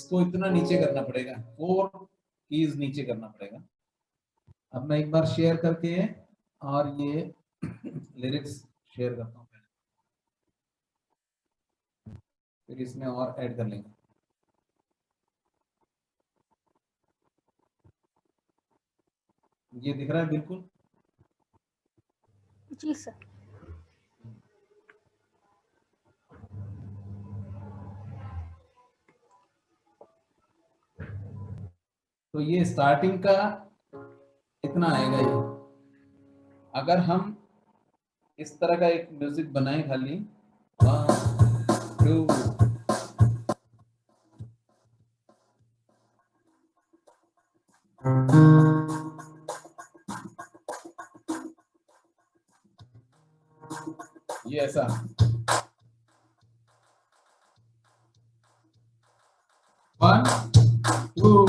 इसको इतना नीचे करना पड़ेगा, 4 कीज नीचे करना पड़ेगा। अब मैं एक बार शेयर करके और ये लिरिक्स शेयर करता हूँ, फिर इसमें और ऐड कर लेंगे। ये दिख रहा है बिल्कुल? जी सर। तो ये स्टार्टिंग का इतना आएगा ये। अगर हम इस तरह का एक म्यूजिक बनाएं, खाली 1 2 ये ऐसा, 1 2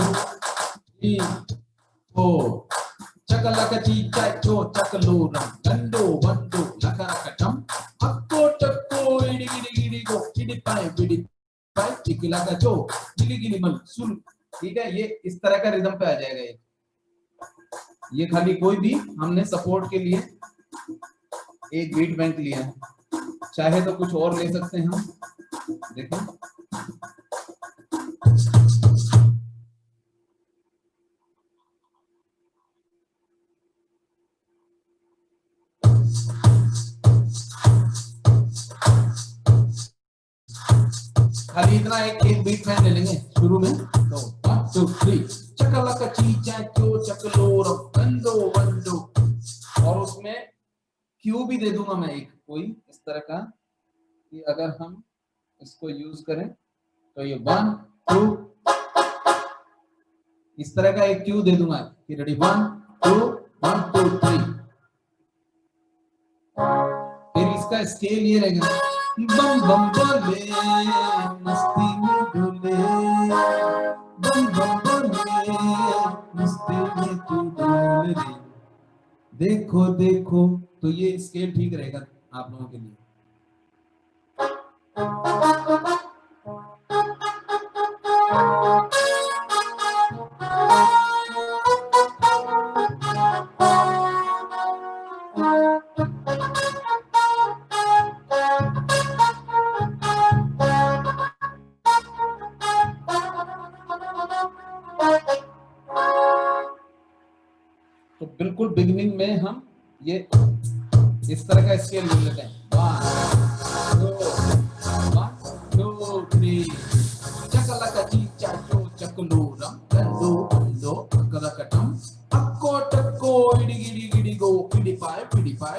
3 4 चकलक चीचा चो चकलूरम गंडो वंडो लकरकटम अक्को टक्को इडी गिडी गिडी गो इडी पाए बिडी पाए चिकलक चो गिली गिली मन सुन। ठीक है, ये इस तरह का रिदम पे आ जाएगा। ये खाली कोई भी हमने सपोर्ट के लिए एक बीट बैंक लिया है, चाहे तो कुछ और ले सकते हैं हम। देखो खाली इतना एक बीट बैंक ले लेंगे शुरू में। तो 1 2 3 चकलक चीचा चो चकलोरम गंडो वंडो, और उसमें क्यू भी दे दूंगा मैं एक कोई इस तरह का कि अगर हम इसको यूज करें तो ये 1 2 इस तरह का एक क्यू दे दूंगा कि रेडी 1 2 1 2 3। फिर इसका स्केल ये रहेगा बम बम बोले मस्ती में डोले, बम बम बोले मस्ती में तू डोले रे, देखो देखो। तो ये स्केल ठीक रहेगा आप लोगों के लिए। तो बिल्कुल बिगिनिंग में हम ये इस तरह का स्केल ले लेते हैं। 1 2 3 चकलक चीचा चो चकलूरम गंडो वंडो लकरकटम अक्को टक्को इडी गिडी गिडी गो इडी पाए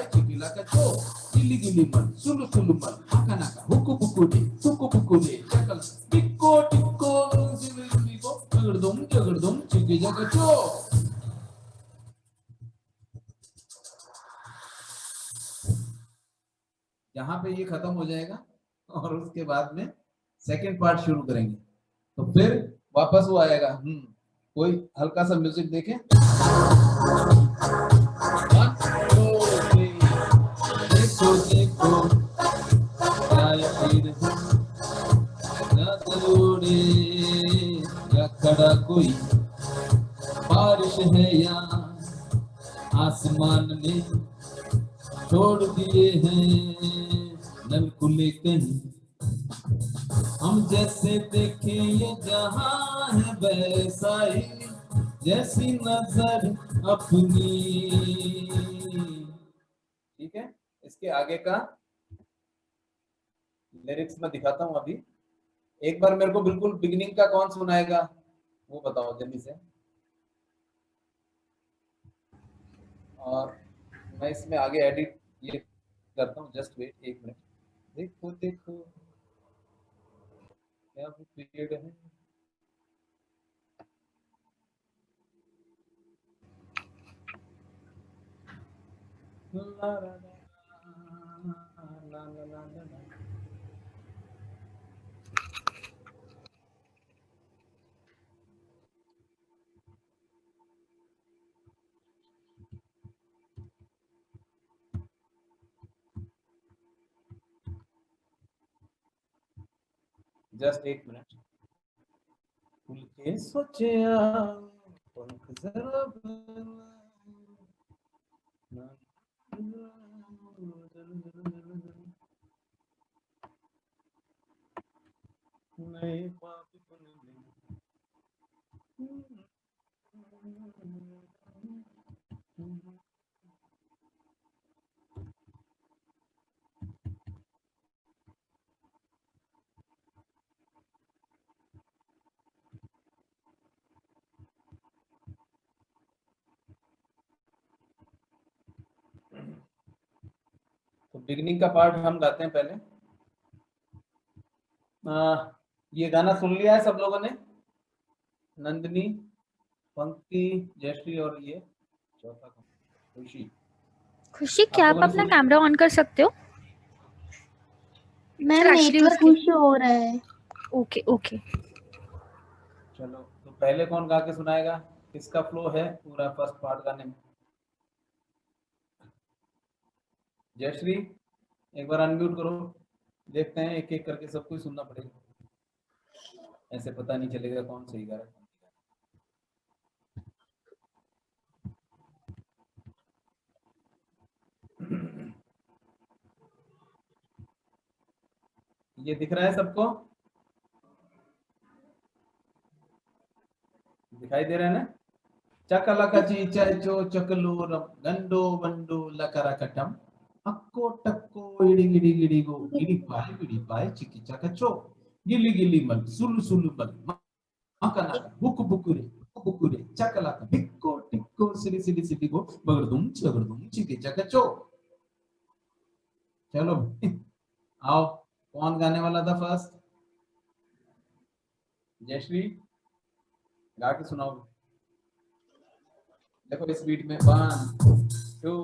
चिकिलक चो गिली गिली मन सुलु सुलु मन नाका नाका हुकु बुकु दे चकल टिक्को टिक्को सिली सिली गो जगड़दुम चिकी जग चो। यहाँ पे ये खत्म हो जाएगा और उसके बाद में सेकंड पार्ट शुरू करेंगे। तो फिर वापस वो आएगा। कोई हल्का सा म्यूजिक देखें। 1 2 3 देखो देखो क्या ये ना जरूरी या खड़ा कोई बारिश है या आसमान में छोड़ दिए हैं नल खुले कहीं, हम जैसे देखें ये जहां है वैसा ही जैसी नजर अपनी। ठीक है, इसके आगे का लिरिक्स में दिखाता हूं अभी। एक बार मेरे को बिल्कुल बिगिनिंग का कौन सुनाएगा वो बताओ जल्दी से। और मैं इसमें आगे एडिट ये करता हूँ, जस्ट वेट 1 मिनट। देखो देखो क्या वो पीरियड है। ला ला ला ला ला ला ला ला। Just 1 minute. के सोचिया पंख जरा नहीं पाप तो बिगनिंग का पार्ट हम गाते हैं पहले। ये गाना सुन लिया है सब लोगों ने? नंदिनी, पंक्ति, जयश्री और ये चौथा खुशी। खुशी, क्या आप अपना कैमरा ऑन कर सकते हो? मैम नेटवर्क इशू हो रहा है। Okay okay. चलो, तो पहले कौन गा के सुनाएगा? किसका फ्लो है पूरा फर्स्ट पार्ट गाने में? जयश्री, एक बार अनम्यूट करो, देखते हैं, एक एक करके सब कुछ सुनना पड़ेगा, ऐसे पता नहीं चलेगा कौन सही गा रहा है। ये दिख रहा है सबको? दिखाई दे रहा है ना? चकलका चीचा चो चकलोरम गंडो बंडो लकरकटम अक्को टक्को इडी गिडी गिडी गो गिडी पाए चिकी चकचो गिली गिली मल सुलु सुलु मल मकना बुकुरे चकलका बिक्को टिक्को सिली सिली सिली गो बगड़दुम चिकी चकचो। चलो आओ, कौन गाने वाला था फर्स्ट? जयश्री, गा के सुनाओ। देखो इस बीट में 1 2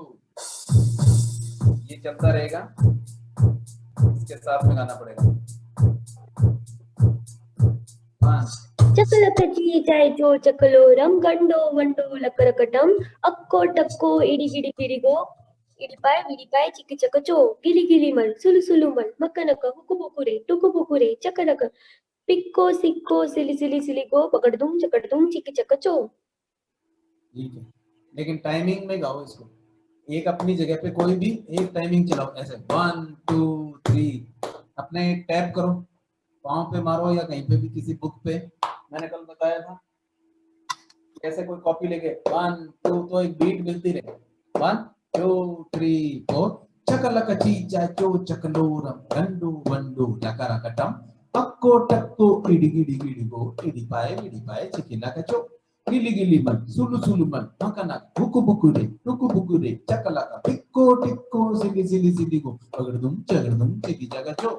ये चलता रहेगा, इसके साथ में गाना पड़ेगा। 1 चकलक चीचाय चो चकलोरम गंडो वंडो लकरकटम अक्को टक्को इडी गिडी गिडी गो इडी पाए चिकी चकचो गिली गिली मल सुलु सुलु मल मकनक हुकु बुकुरे चकलक पिक्को सिक्को सिली सिली सिली गो पकड़दुम चिकी चकचो। ठीक है, लेकिन टाइमिंग में गाओ इसको, एक अपनी जगह पे कोई भी एक टाइमिंग चलाओ, ऐसे 1 2 3 अपने टैप करो, पाँव पे मारो या कहीं पे भी किसी बुक पे, मैंने कल बताया था कैसे कोई कॉपी लेके 1 2 तो एक बीट मिलती रहे। 1 2 3 4 चकलक चीचा चो चकलोरम गंडो वंडो लकरकटम अक्को टक्को इडी गिडी गिडी गो इडी पाए चिकिला कचो गिली गिली मल सुलु सुलु मल मकना हुकु बुकुरे चकलका टिक्को टिक्को सिली सिली सिली गो बगड़दुम चिकी चकचो।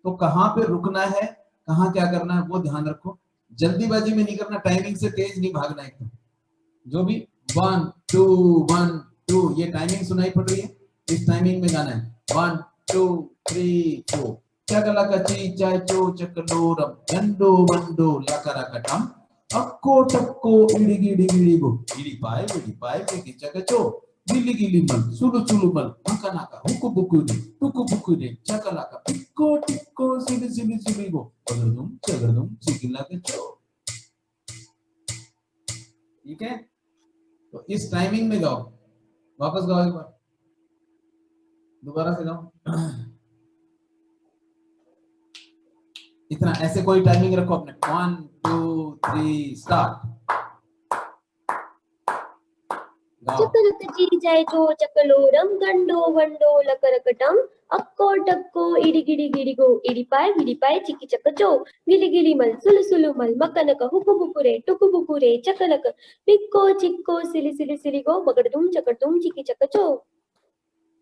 तो कहाँ पे रुकना है, कहाँ क्या करना है वो ध्यान रखो, जल्दीबाजी में नहीं करना, टाइमिंग से तेज नहीं भागना एकदम। जो भी 1 2 1 2 ये टाइमिंग सुनाई पड़ रही है, इस टाइमिंग में गाना है। 1 2 3 4 चकलका चीचा चो चकलोरम गंडो वंडो लकरकटम अक्को टक्को इडी गिडी गिडी गो इडी पाए चिकी चकचो गिली गिली मल सुलु मल मकनाका हुकु बुकुरे चकलाका टिक्को टिक्को सिली सिली सिली गो बगड़दुम चिकिला कचो। ठीक है, तो इस टाइमिंग में गाओ, वापस गाओ एक बार, दोबारा से गाओ। इतना ऐसे कोई टाइमिंग रखो अपने, 1 2 3 स्टार्ट। चकलक चीचाय चो चकलोरम गंडो वंडो लकरकटम अक्को टक्को इडी गिडी गिडी गो इडी पाए चिकी चकचो गिली गिली मल सुलु सुलु मल मकनक हुकु बुकुरे चकलक पिक्को चिक्को सिली सिली सिली गो बगड़दुम चिकी चकचो।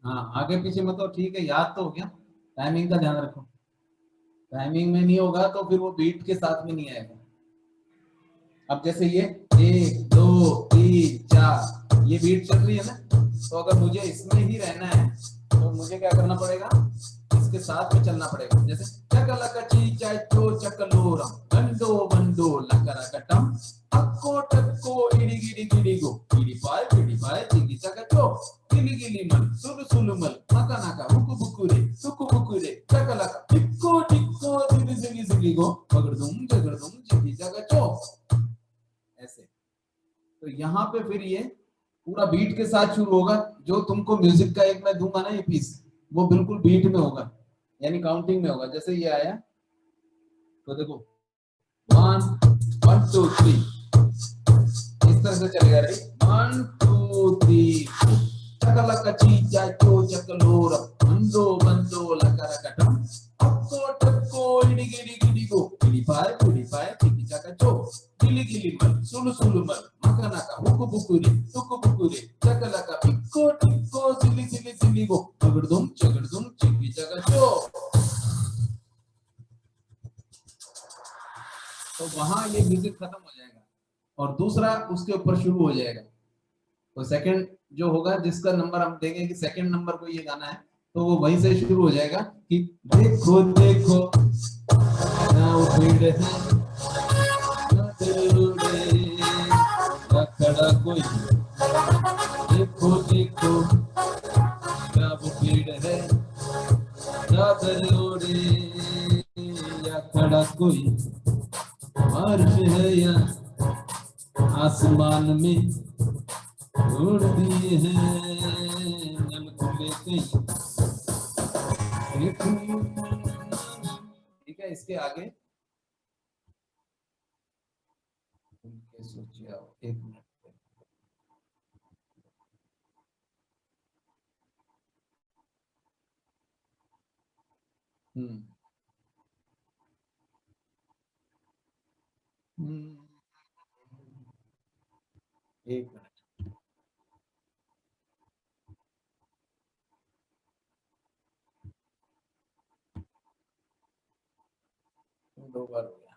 हाँ, आगे पीछे मत हो, ठीक है, याद तो हो गया, टाइमिंग का ध्यान रखो, टाइमिंग में नहीं होगा तो फिर वो बीट के साथ में नहीं आएगा। अब जैसे ये 1 2 3 4 ये बीट चल रही है ना, तो अगर मुझे इसमें ही रहना है तो मुझे क्या करना पड़ेगा, इसके साथ में चलना पड़ेगा। जैसे चकलका चीचा चो चकलोरम गंडो वंडो लकरकटम अक्को टक्को इडी गिडी गिडी गो इडी पाए चिकी चकचो गिली गिली मल सुलु मल मकनाका हुकु बुकुरे चकलका टिक्को टिक्को सिली सिली सिली गो बगड़दुम चिकी चकचो। यहाँ पे फिर ये पूरा बीट के साथ शुरू होगा। जो तुमको म्यूजिक का एक मैं दूंगा ना ये पीस, वो बिल्कुल बीट में होगा, यानी काउंटिंग में होगा। जैसे ये आया तो देखो 1 1 2 3 इस तरह से चलेगा। रे 1 2 3 चकलका चीचा चो चकलोर बंदो बंदो लकरकटम अक्को टक्को इडी गिडी गिडी गो इडी पाय चिकी चका चो गिली गिली मल सुलु सुलु मल मकनका हुकु बुकुरी चकलका पिक्को टिक्को सिली सिली सिली गो चगड़दुम चिकी चका चो। तो वहां ये म्यूजिक खत्म हो जाएगा और दूसरा उसके ऊपर शुरू हो जाएगा। तो सेकंड जो होगा, जिसका नंबर हम देंगे कि सेकंड नंबर को ये गाना है, तो वो वहीं से शुरू हो जाएगा कि देखो देखो ना वो भीड़ है ना दिलोड़े ना खड़ा कोई, देखो देखो ना वो भीड़ है ना दिलोड़े या खड़ा कोई, अर्श है या आसमान में उड़ दिए हैं नल खुले कई। ठीक है, इसके आगे सोचिए आओ, एक मिनट। एक मिनट। दो बार हो गया।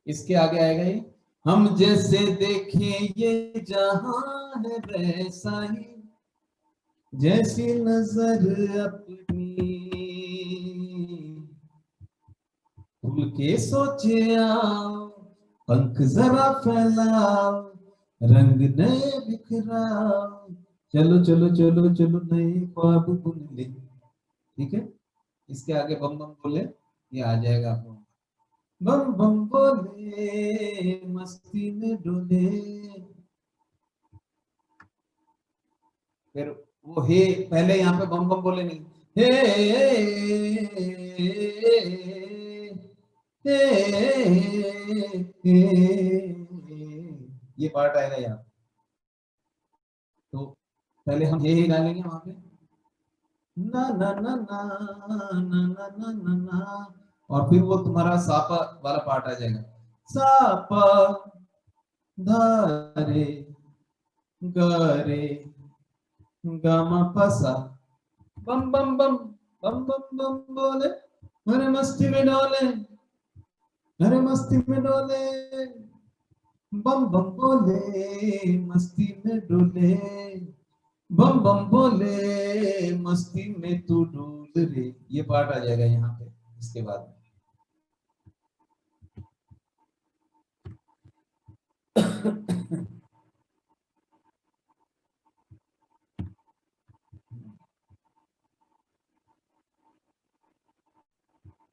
इसके आगे आएगा ये, हम जैसे देखें ये जहां है वैसा ही, जैसी नजर अपनी खुल के सोचे आओ, पंख जरा फैलाओ, रंग नए बिखराओ, चलो चलो चलो चलो नए ख्वाब बुन ले। ठीक है, इसके आगे बम बम बोले ये आ जाएगा आपको। बम बम बोले मस्ती में डोले, फिर वो हे, पहले यहाँ पे बम बम बोले नहीं, हे हे ये पार्ट आएगा यहाँ। तो पहले हम हे डालेंगे वहां पे ना ना ना ना ना ना ना ना ना, और फिर वो तुम्हारा सापा वाला पार्ट आ जाएगा। सापा धारे गरे गामा पसा, बम बम बम बम बम बम बोले अरे मस्ती में डोले, अरे मस्ती में डोले, बम बम बोले मस्ती में डोले, बम बम बोले मस्ती में तू डोल रे। ये पार्ट आ जाएगा यहाँ पे इसके बाद।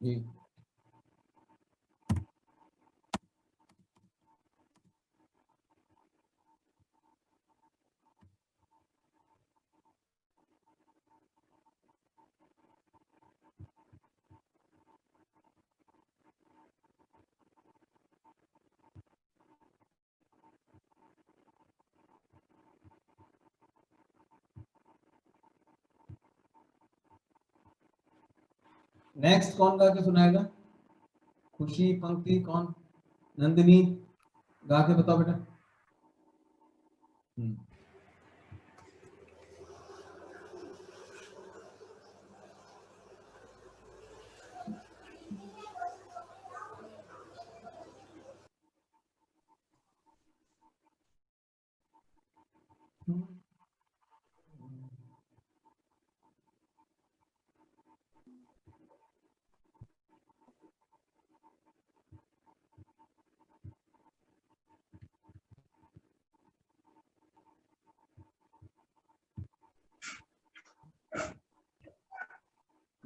जी नेक्स्ट कौन गा के सुनाएगा? खुशी पंक्ति कौन? नंदिनी गा के बताओ बेटा।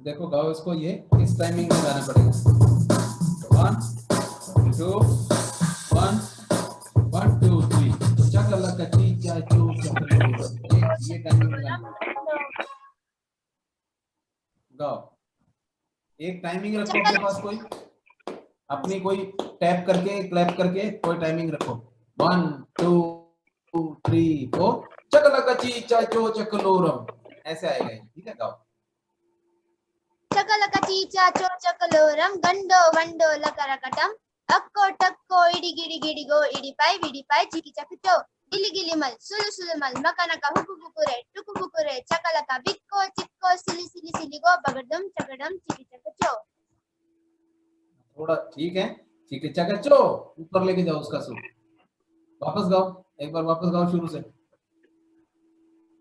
देखो गाओ इसको, ये इस टाइमिंग में गाना पड़ेगा। 1 2 एक टाइमिंग रखो अपने पास, कोई अपनी कोई टैप करके क्लैप करके कोई टाइमिंग रखो। 1 2 3 4 चकलकची चाचो चकलोरम, ऐसे आएगा ये, ठीक है? गाओ। चकलकची चाचो चकलोरम गंडो वंडो लकरकटम अक्को टक्को इडी गिडी गिडी गो इडिपाई विडिपाई चिकी चकचो गिली गिली मल सुलु सुलु मल मकनका हुकु बुकुरे टुकु बुकुरे चकलका बिक्को चिक्को सिली सिली सिली गो बगडम चकडम चिकी चकचो। थोड़ा ठीक है, ठीक है, चकचो ऊपर लेके जाओ उसका सुर। वापस गाओ, एक बार वापस गाओ शुरू से।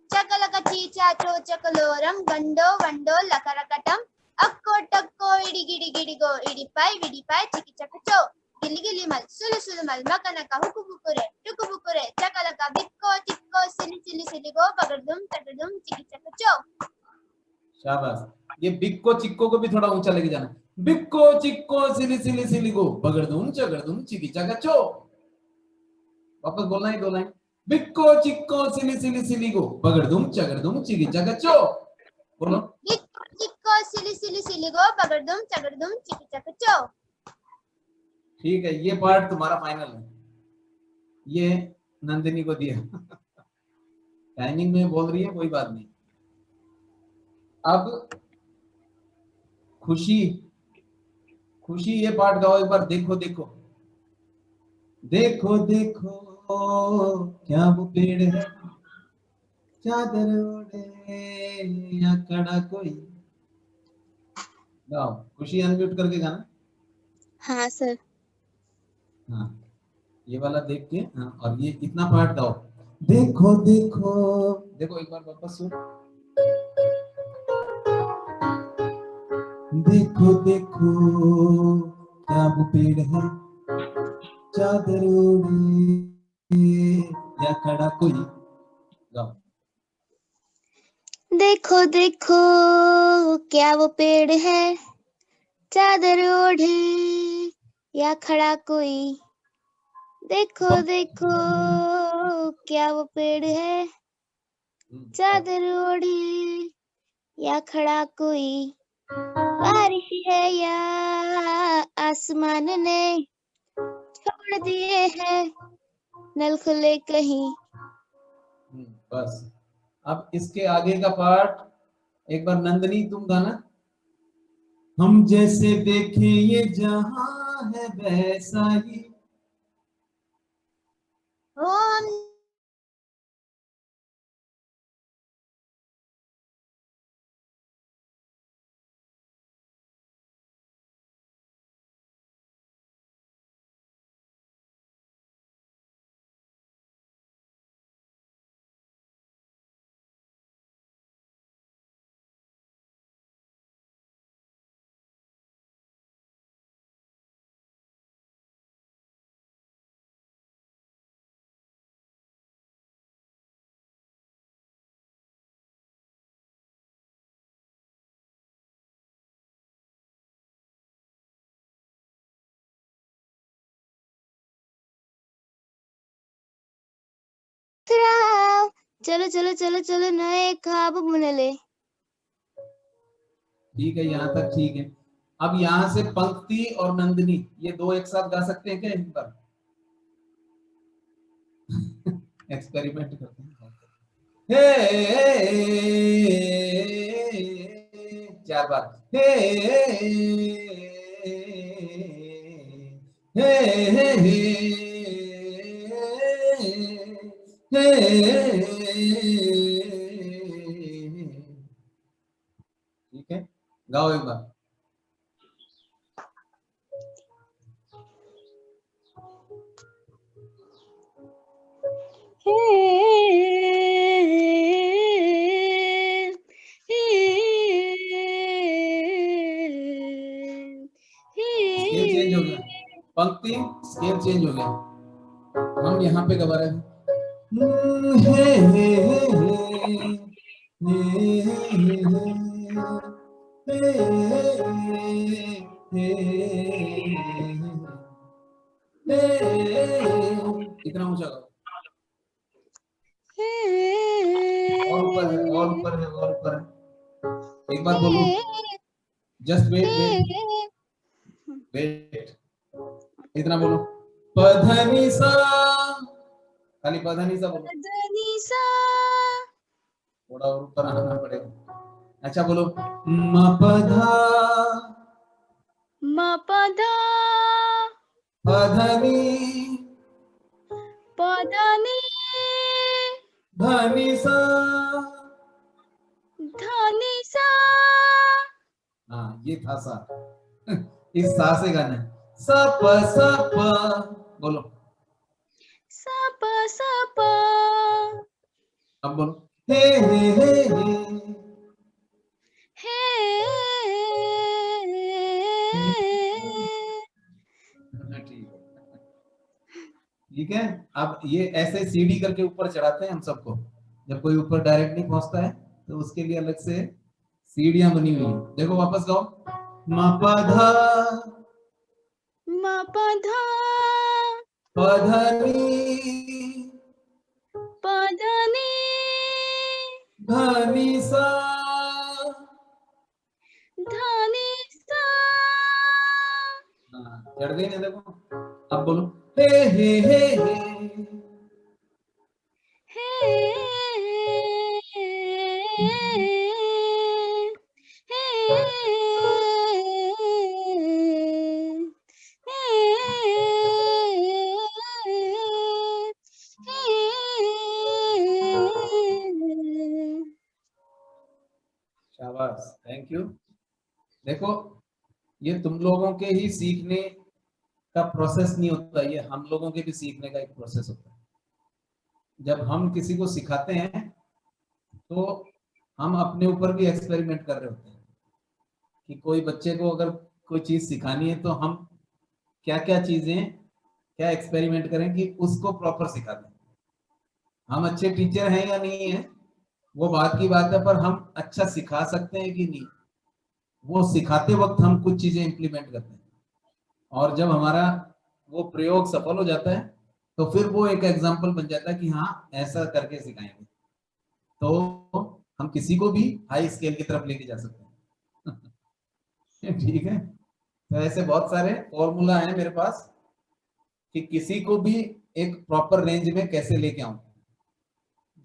चकलकची चाचो चकलोरम गंडो वंडो लकरकटम अक्को टक्को इडी गिडी गिडी गो इडिपाई विडिपाई चिकी चकचो गिली गिली मल सुलु सुलु मल मकनका हुकु बुकुरे टुकु बुकुरे चकलका बिक्को चिक्को सिली सिली सिली गो बगडम चकडम चिकी चकचो। शाबाश। ये बिक्को चिक्को को भी थोड़ा ऊंचा लेके जाना। बिक्को चिक्को सिली सिली सिली गो बगड़दुम चगड़दुम चिकी चकचो। वापस बोलना है 2 लाइन। बिक्को चिक्को सिली सिली सिली गो बगड़दुम चगड़दुम चिकी चकचो। बोलो। बिक्को चिक्को सिली सिली सिली गो बगडम चगड़दम चिकी चकचो। ठीक है, ये पार्ट तुम्हारा फाइनल है, ये नंदिनी को दिया। टाइमिंग में बोल रही है, कोई बात नहीं। अब खुशी, खुशी ये पार्ट गाओ एक बार। देखो देखो देखो देखो क्या वो पेड़ है, चादर ओढ़े या खड़ा कोई। गाओ खुशी, अनम्यूट करके गाना। हाँ सर। हाँ, ये वाला देख के। हाँ, और ये इतना पार्ट गाओ। देखो देखो देखो, एक बार वापस सुन। देखो देखो क्या वो पेड़ है, चादर ओढ़े या खड़ा कोई। गाओ। देखो देखो क्या वो पेड़ है, चादर ओढ़े या खड़ा कोई। देखो देखो क्या वो पेड़ है, चादर ओढ़े या खड़ा कोई। बारिश है या आसमान ने छोड़ दिए हैं नल खुले कहीं। बस। अब इसके आगे का पार्ट एक बार नंदनी तुम गाना। हम जैसे देखें ये जहां है वैसा ही। हम चलो चलो चलो चलो नए ख्वाब बुन ले। ठीक है, यहाँ तक ठीक है। अब यहाँ से पंक्ति और नंदिनी ये दो एक साथ गा सकते हैं क्या एक बार? एक्सपेरिमेंट करते हैं। हे 4 बार। हे हे हे ठीक है, गाओ एक बार। स्केल चेंज हो गया, पंक्ति स्केल चेंज हो गया। हम यहाँ पे गवा रहे हैं। इतना ऊंचा गाओ। और ऊपर है, और ऊपर है, और ऊपर है। एक बार बोलो। जस्ट वेट वेट वेट, इतना बोलो, पधनी सा, खाली पधनी सा बोलो, थोड़ा और ऊपर आना पड़ेगा। अच्छा बोलो, मपधा मपधा पधनी पधनी धनी सा। धनी सा। हाँ ये था सा। इस सा से गाना है। सप सप बोलो, सप सप अब बोलो, हे हे हे हे। हे। ठीक है, ठीक है। अब ये ऐसे सीढ़ी करके ऊपर चढ़ाते हैं हम सबको, जब कोई ऊपर डायरेक्ट नहीं पहुंचता है तो उसके लिए अलग से सीढ़ियां बनी हुई है। देखो वापस गाओ, मपधा मपधा पधनी पधनी धनी सा। धनी सा। हाँ, चढ़ गई ना, देखो। अब बोलो, हे हे हे हे हे। शाबाश, थैंक यू। देखो ये तुम लोगों के ही सीखने का प्रोसेस नहीं होता, ये हम लोगों के भी सीखने का एक प्रोसेस होता है। जब हम किसी को सिखाते हैं तो हम अपने ऊपर भी एक्सपेरिमेंट कर रहे होते हैं कि कोई बच्चे को अगर कोई चीज सिखानी है तो हम क्या क्या चीजें, क्या एक्सपेरिमेंट करें कि उसको प्रॉपर सिखा दें। हम अच्छे टीचर हैं या नहीं है वो बात की बात है, पर हम अच्छा सिखा सकते हैं कि नहीं, वो सिखाते वक्त हम कुछ चीजें इंप्लीमेंट करते हैं, और जब हमारा वो प्रयोग सफल हो जाता है तो फिर वो एक एग्जाम्पल बन जाता है कि हाँ ऐसा करके सिखाएंगे, तो हम किसी को भी हाई स्केल की तरफ लेके जा सकते हैं। ठीक है, तो ऐसे बहुत सारे फॉर्मूला हैं मेरे पास कि किसी को भी एक प्रॉपर रेंज में कैसे लेके आऊं।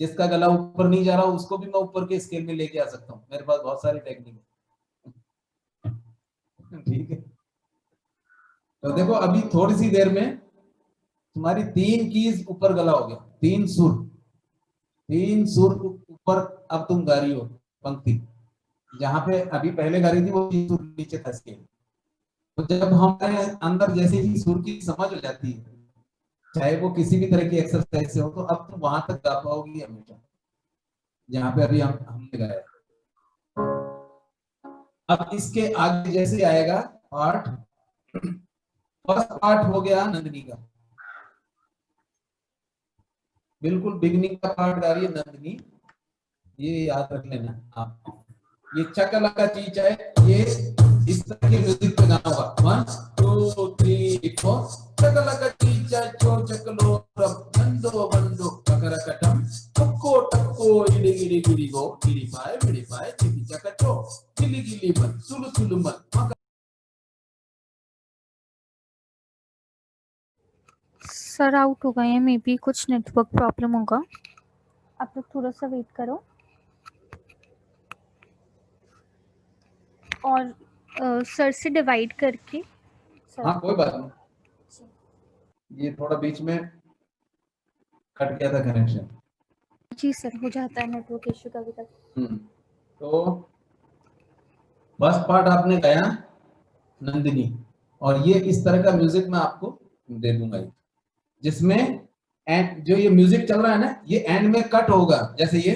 जिसका गला ऊपर नहीं जा रहा उसको भी मैं ऊपर के स्केल में लेके आ सकता हूँ, मेरे पास बहुत सारी टेक्निक है। ठीक है, तो देखो अभी थोड़ी सी देर में तुम्हारी 3 कीज ऊपर गला हो गया, 3 सुर ऊपर। अब तुम गा रही हो पंक्ति, जहां पे अभी पहले गा रही थी वो 3 सुर नीचे फंस गए। तो जब हमारे अंदर जैसे ही सुर की समझ हो जाती है, चाहे वो किसी भी तरह की एक्सरसाइज से हो, तो अब तुम वहां तक गा पाओगी हमेशा जहां पे अभी हमने गाया। अब इसके आगे जैसे आएगा पार्ट, फर्स्ट पार्ट हो गया नंदिनी का, बिल्कुल बिगनिंग का पार्ट गा रही है नंदिनी, ये याद रख लेना आप। ये चकला का चीज है, ये इस तरह के म्यूजिक पे गाना होगा। 1 2 3 4 चकला का चीज है, चो चकलो रम बंदो बंदो ककरकटम टक्को टक्को इडी गिडी गिडी गो गिडी पाए चिकी चकचो गिली गिली मन सुलु सुलु मन। सर आउट हो गए हैं, मे बी कुछ नेटवर्क प्रॉब्लम होगा, आप लोग थोड़ा सा वेट करो। और सर से डिवाइड करके हाँ कोई बात नहीं, ये थोड़ा बीच में कट गया था कनेक्शन। जी सर, हो जाता है नेटवर्क इश्यू कभी कभी। तो फर्स्ट पार्ट आपने गाया नंदिनी, और ये इस तरह का म्यूजिक मैं आपको दे दूंगा, जिसमें एंड जो ये म्यूजिक चल रहा है ना, ये एंड में कट होगा। जैसे ये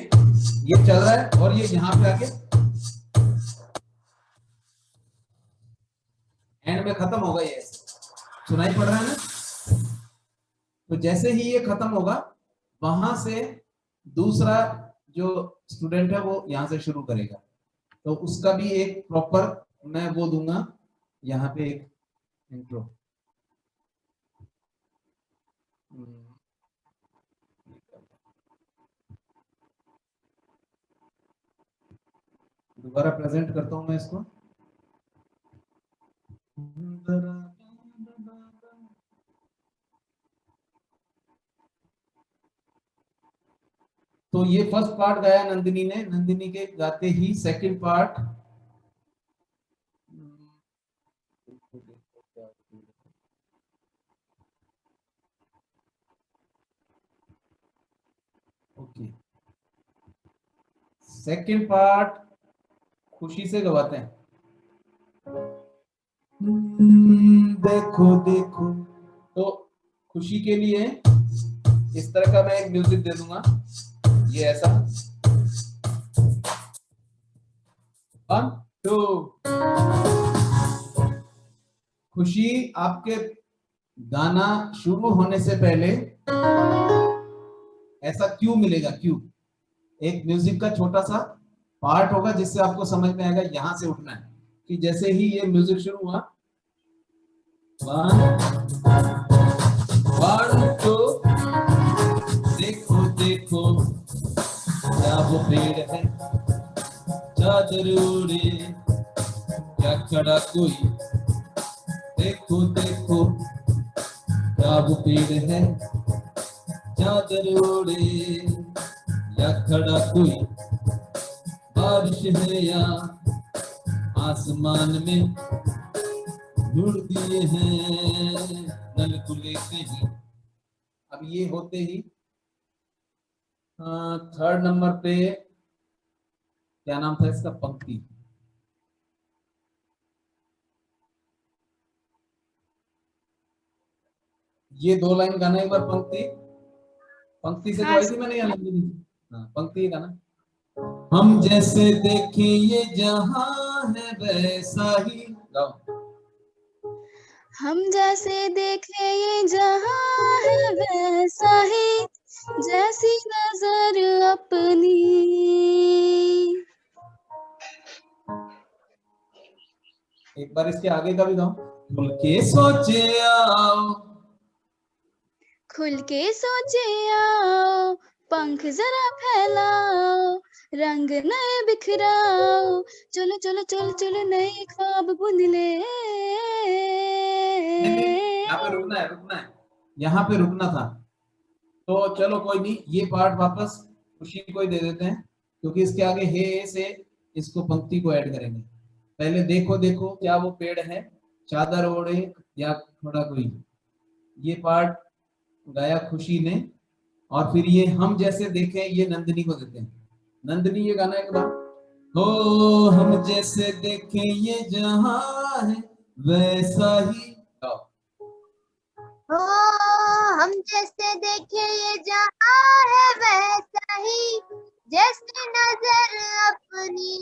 चल रहा है और ये यहाँ पे आके एंड में खत्म होगा, ये सुनाई पड़ रहा है ना। तो जैसे ही ये खत्म होगा, वहां से दूसरा जो स्टूडेंट है वो यहाँ से शुरू करेगा, तो उसका भी एक प्रॉपर मैं वो दूंगा, यहाँ पे एक इंट्रो। दोबारा प्रेजेंट करता हूं मैं इसको। तो ये फर्स्ट पार्ट गाया नंदिनी ने, नंदिनी के गाते ही second part okay, second part खुशी से गवाते हैं। देखो देखो, तो खुशी के लिए इस तरह का मैं एक म्यूजिक दे दूंगा, ये ऐसा 1 2। खुशी आपके गाना शुरू होने से पहले ऐसा क्यों मिलेगा, क्यों, एक म्यूजिक का छोटा सा पार्ट होगा जिससे आपको समझ में आएगा यहां से उठना है, कि जैसे ही ये म्यूजिक शुरू हुआ 1 1 2, देखो देखो क्या वो पेड़ है, चादर ओढ़े क्या खड़ा कोई, देखो देखो क्या वो पेड़ है, चादर ओढ़े या खड़ा कोई, बारिश है या आसमान में ढूंढ दिए हैं नल को लेते ही। अब ये होते ही थर्ड नंबर पे क्या नाम था इसका, पंक्ति। ये 2 लाइन गाना एक बार पंक्ति, पंक्ति से गवाई थी मैंने या नंदिनी? हाँ, पंक्ति गाना। हम जैसे देखें ये जहां है वैसा ही, गाओ। हम जैसे देखे ये जहां है वैसा ही, जैसी नजर अपनी। एक बार इसके आगे का भी गाओ। खुल के सोचे आओ, खुल के सोचे आओ, पंख जरा फैलाओ, रंग नए बिखराओ, चलो चलो चलो चलो नए ख्वाब बुन ले। यहाँ पे रुकना है, रुकना है, यहाँ पे रुकना था। तो चलो कोई नहीं, ये पार्ट वापस खुशी को ही दे देते हैं, क्योंकि इसके आगे हे से इसको पंक्ति को ऐड करेंगे। पहले देखो देखो क्या वो पेड़ है, चादर ओढ़े या थोड़ा कोई, ये पार्ट गाया खुशी ने, और फिर ये हम जैसे देखें ये नंदिनी को देते हैं। नंदिनी ये गाना एक बार। हो हम जैसे देखें ये जहां है वैसा ही, हो हम जैसे देखे ये जहां है वैसा ही, जैसी नजर अपनी।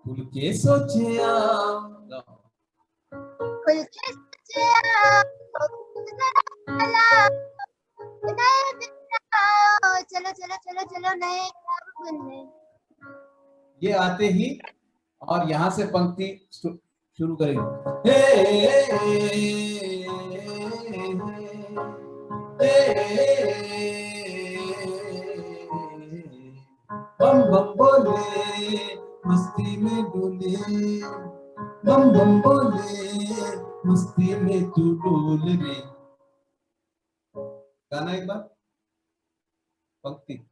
खुल के सोचे आओ, खुल के सोचे आओ, नए बिखराओ, चलो चलो चलो चलो नए ख्वाब बुन ले। ये आते ही और यहाँ से पंक्ति शुरू करेंगे। बम बम बोले मस्ती में डोले, बम बम बोले मस्ती में तू डोल रे। गाना एक बार, पंक्ति।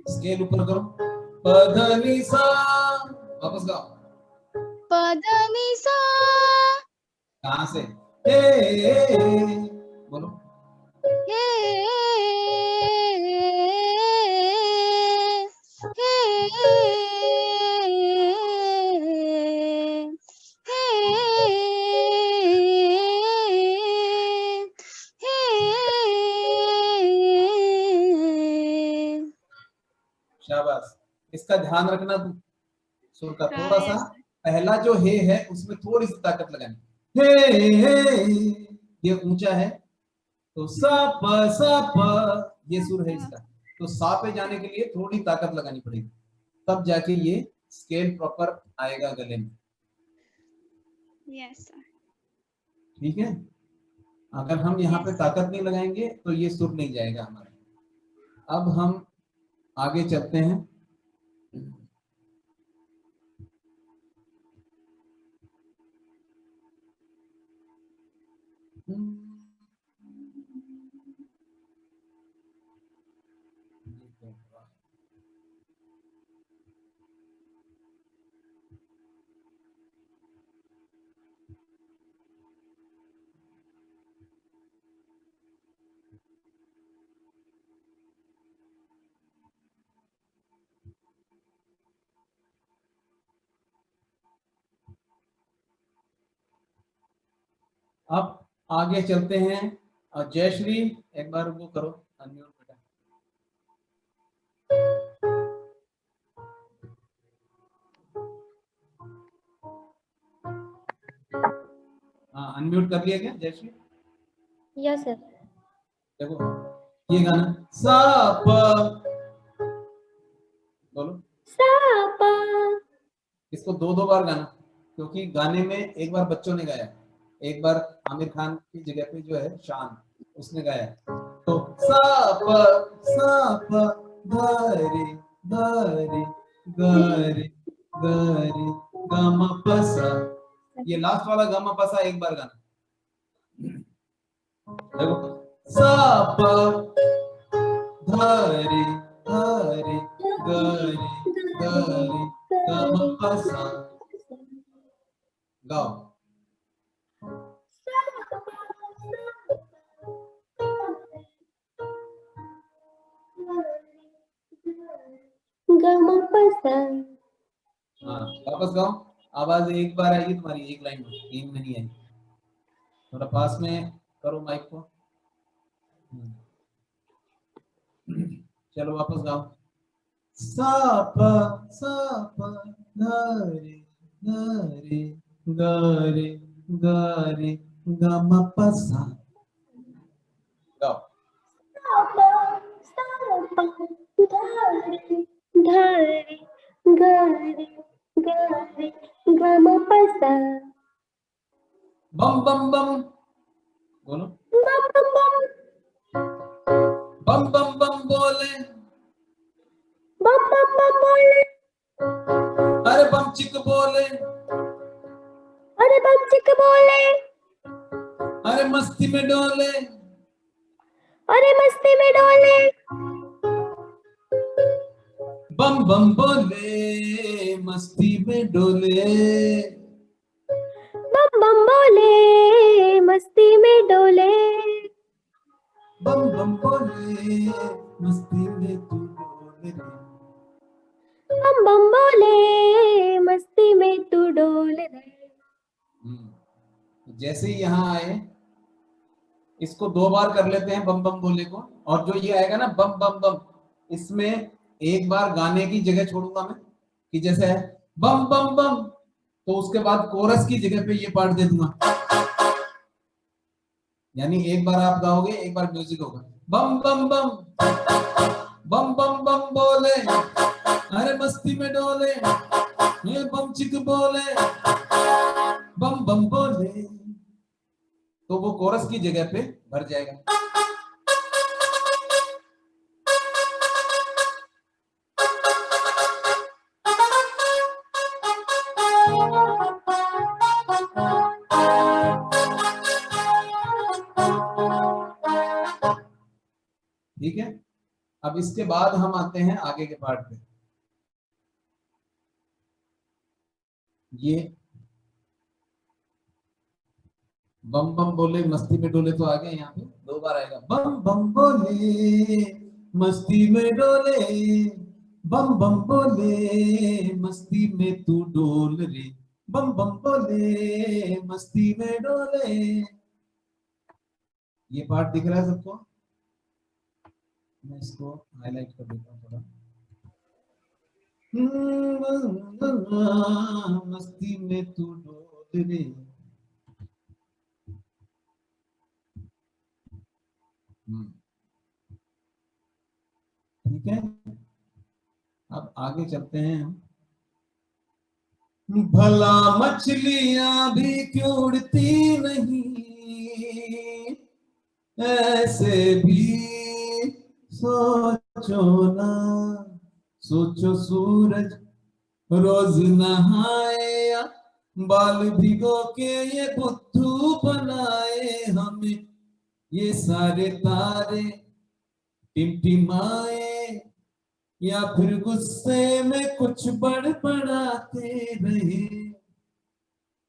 स्केल ऊपर करो, पधनी सा, वापस गाओ, पदनी सा, कहां से, हे बोलो, हे हे शाबाश। इसका ध्यान रखना तू, सुर का थोड़ा सा पहला जो हे है उसमें थोड़ी सी ताकत लगानी। हे ये ऊंचा है, तो सा प ये सुर है इसका, तो सा पे जाने के लिए थोड़ी ताकत लगानी पड़ेगी, तब जाके ये स्केल प्रॉपर आएगा गले में। Yes sir. ठीक है, अगर हम यहाँ पे ताकत नहीं लगाएंगे तो ये सुर नहीं जाएगा हमारा। अब हम आगे चलते हैं। अब आगे चलते हैं। और जयश्री एक बार वो करो अनम्यूट बेटा। हाँ अनम्यूट कर लिया क्या जयश्री? Yes sir. देखो ये गाना सा प बोलो, सापा। इसको दो दो बार गाना, क्योंकि गाने में एक बार बच्चों ने गाया, एक बार आमिर खान की जगह पे जो है शान उसने गाया। तो सा प ध रे ग म प सा, ये लास्ट वाला ग म प सा एक बार गाना। देखो सा प ध रे ग म प सा, गाओ। गमपसा। हाँ वापस गाओ, आवाज एक बार आएगी तुम्हारी, एक लाइन में, तीन में नहीं आएगी। थोड़ा पास में करो माइक को। चलो वापस गाओ। सा प ध रे ग म प सा, गाओ। धारे गारे गारे गमपसा। बम बम बम बोलो, बम बम बम। बम बम बम बोले, बम बम बम बोले। अरे बम चिक बोले, अरे बम चिक बोले। अरे मस्ती में डोले, अरे मस्ती में डोले। बम बम बोले मस्ती में डोले, बम बम बोले मस्ती में डोले। बम बम बोले मस्ती में तू डोले रे। बम बम बोले मस्ती में तू डोल रे। जैसे ही यहाँ आए इसको दो बार कर लेते हैं बम बम बोले को, और जो ये आएगा ना बम बम बम, इसमें एक बार गाने की जगह छोड़ूंगा मैं, कि जैसे है बम बम बम, तो उसके बाद कोरस की जगह पे ये पार्ट दे दूंगा। यानी एक बार आप गाओगे, एक बार म्यूजिक होगा। बम बम बम बम बम बम बोले, अरे मस्ती में डोले, ये बम चिक बोले, बम बम बोले, तो वो कोरस की जगह पे भर जाएगा। ठीक है, अब इसके बाद हम आते हैं आगे के पार्ट पे। ये बम बम बोले मस्ती में डोले तो आ गए, यहाँ पे दो बार आएगा। बम बम बोले मस्ती में डोले, बम बम बोले मस्ती में तू डोल रे, बम बम बोले मस्ती में डोले। ये पार्ट दिख रहा है सबको? मैं इसको हाईलाइट कर देता हूँ थोड़ा। मस्ती में तू डोल रे। ठीक है, अब आगे चलते हैं हम। भला मछलियां भी क्यों उड़ती नहीं, ऐसे भी सोचो ना, सोचो सूरज रोज नहाए या बाल भिगो के ये बुद्धू बनाए हमें, ये सारे तारे टिमटिमाए, या फिर गुस्से में कुछ बड़बड़ाते रहे।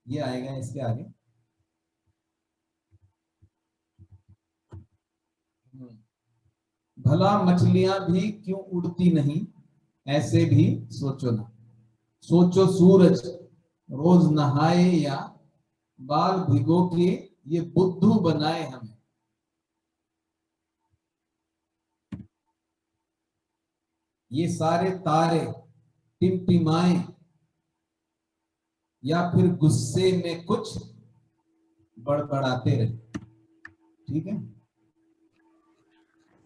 ये आएगा इसके आगे। भला मछलियां भी क्यों उड़ती नहीं, ऐसे भी सोचो ना। सोचो सूरज रोज नहाए, या बाल भिगो के ये बुद्धू बनाए हमें। ये सारे तारे टिमटिमाए, या फिर गुस्से में कुछ बड़बड़ाते रहे। ठीक है।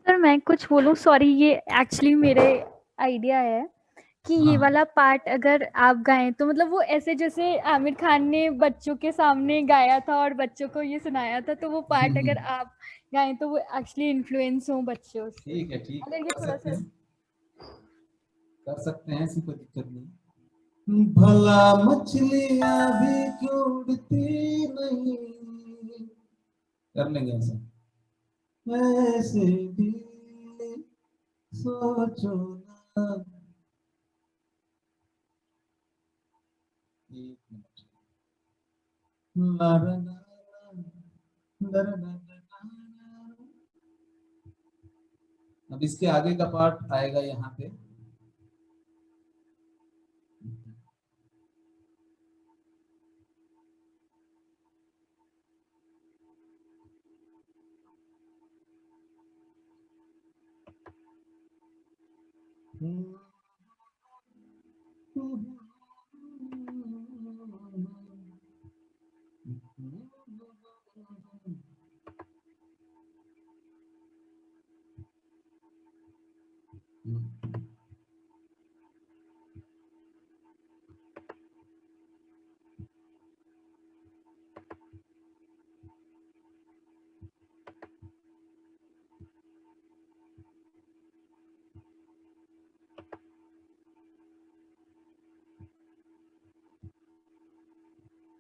सर मैं कुछ बोलूं, सॉरी, ये एक्चुअली मेरे आइडिया है कि ये हाँ। वाला पार्ट अगर आप गाएं तो मतलब वो ऐसे जैसे आमिर खान ने बच्चों के सामने गाया था और बच्चों को ये सुनाया था, तो वो पार्ट अगर आप गाएं तो वो एक्चुअली इन्फ्लुएंस हो बच्चों से। ठीक है, ठीक अगर ये कर थोड़ा सकते सा हैं, कर सकते हैं, ऐसी कोई दिक्कत नहीं। भला मछलियां भी क्यों उड़ती नहीं, कर लेंगे ऐसा। ऐसे भी सोचो ना। एक मिनट। ला ला ला ला ला ला ला। अब इसके आगे का पार्ट आएगा यहाँ पे।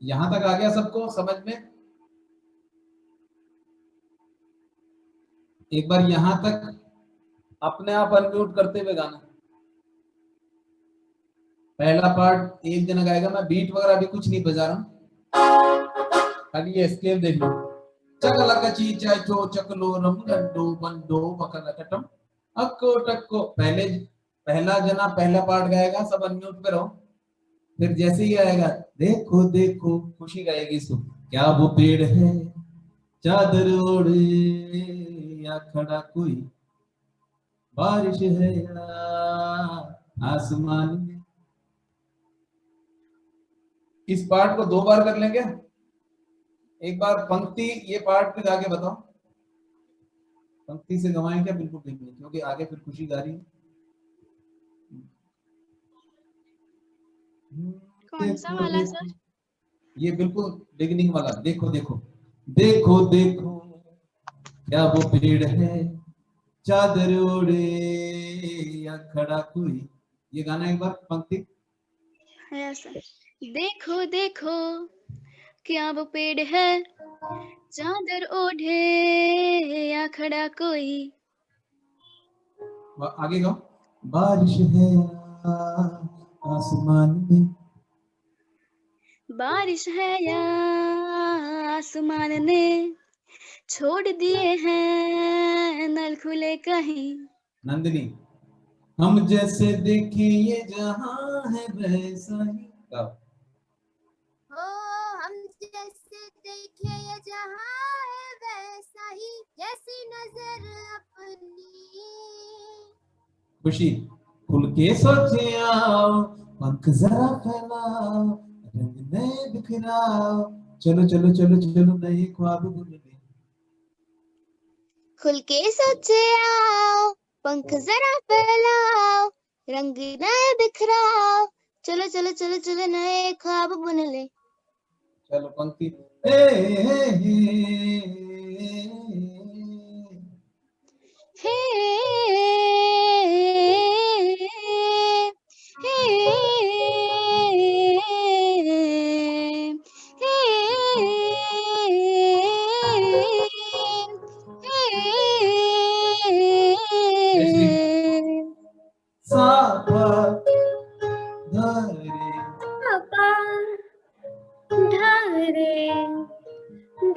यहां तक आ गया सबको समझ में? एक बार यहां तक अपने आप अनम्यूट करते हुए गाना। पहला पार्ट एक जना गाएगा, मैं बीट वगैरह भी कुछ नहीं बजा रहा हूं, खाली ये स्केल देख लो। चकलक चीचा चो चकलो रम गंडो बंडो बकलकटम अक्को टक्को। पहला जना पहला पार्ट गाएगा, सब अनम्यूट पे रहो। फिर जैसे ही आएगा, देखो देखो, खुशी गाएगी इसको। क्या वो पेड़ है चादर ओढ़े, या खड़ा कोई बारिश है या आसमान में। इस पार्ट को 2 बार कर लेंगे। एक बार पंक्ति ये पार्ट पे गा के बताओ। पंक्ति से गवाएं क्या? बिल्कुल ठीक नहीं, क्योंकि आगे फिर खुशी गा रही है। कौन सा वाला सर? ये बिल्कुल बिगिनिंग वाला। देखो देखो देखो देखो, क्या वो पेड़ है चादर ओढ़े, या खड़ा कोई। ये गाना एक बार पंक्ति। Yes sir. देखो देखो, क्या वो पेड़ है चादर ओढ़े, या खड़ा कोई। आगे गाओ। बारिश है आसमान में, बारिश है या आसमान ने छोड़ दिए हैं नल खुले कहीं। नंदिनी, हम जैसे देखे ये जहां है वैसा ही। गाओ। हो हम जैसे देखे ये जहां है वैसा ही, जैसी नजर अपनी। खुशी, खुल के सोचे आओ, पंख जरा फैलाओ, रंग नए बिखराओ, चलो चलो चलो चलो नए ख्वाब बुनने। खुल के सोचे आओ, पंख जरा फैलाओ, रंग नए बिखराओ, चलो चलो चलो चलो नए ख्वाब बुन ले। चलो पंक्ति। हे हे हे हे पा धा रे पा धा रे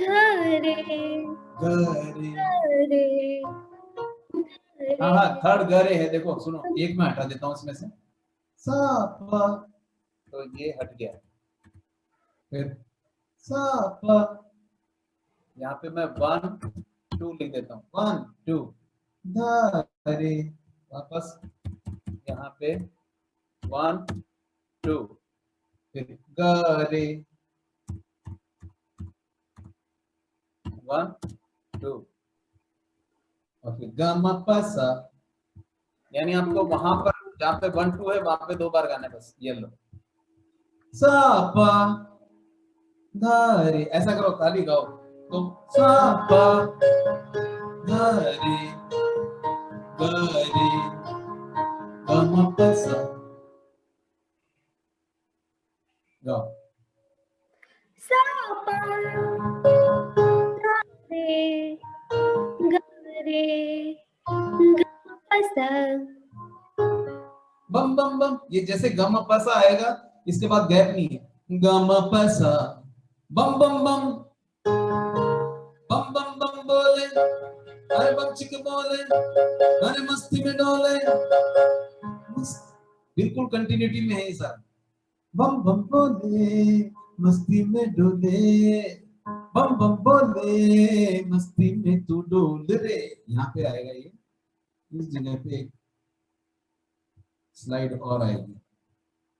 धा रे ग रे। रे हाँ हाँ, थर्ड ग रे है, देखो सुनो, एक मैं हटा देता हूँ इसमें से, सा पा, तो ये हट गया। फिर सा पा, यहाँ पे मैं 1 2 लिख देता हूँ, 1 2 धा रे, वापस यहाँ पे 1 2, फिर ग रे 1 2, और फिर ग म प सा, यानी आपको वहां पर जहाँ पे 1 2 है वहां पे 2 बार गाना है बस। ये लो, सा पा धा रे, ऐसा करो, खाली गाओ। तो सा पा धा रे ग रे ग म प सा, गाओ। सा पा धा रे ग रे ग प सा। बम बम बम, ये जैसे गम पसा आएगा, इसके बाद गैप नहीं है, गम पसा बम बम बम बम बम बम बोले, अरे बम चिक बोले, अरे मस्ती में डोले, बिल्कुल कंटिन्यूटी में है ये सारा। बम बम बोले मस्ती में डोले, बम बम बोले मस्ती में तू डोल रे, यहाँ पे आएगा ये, इस जगह पे एक स्लाइड और आएगी,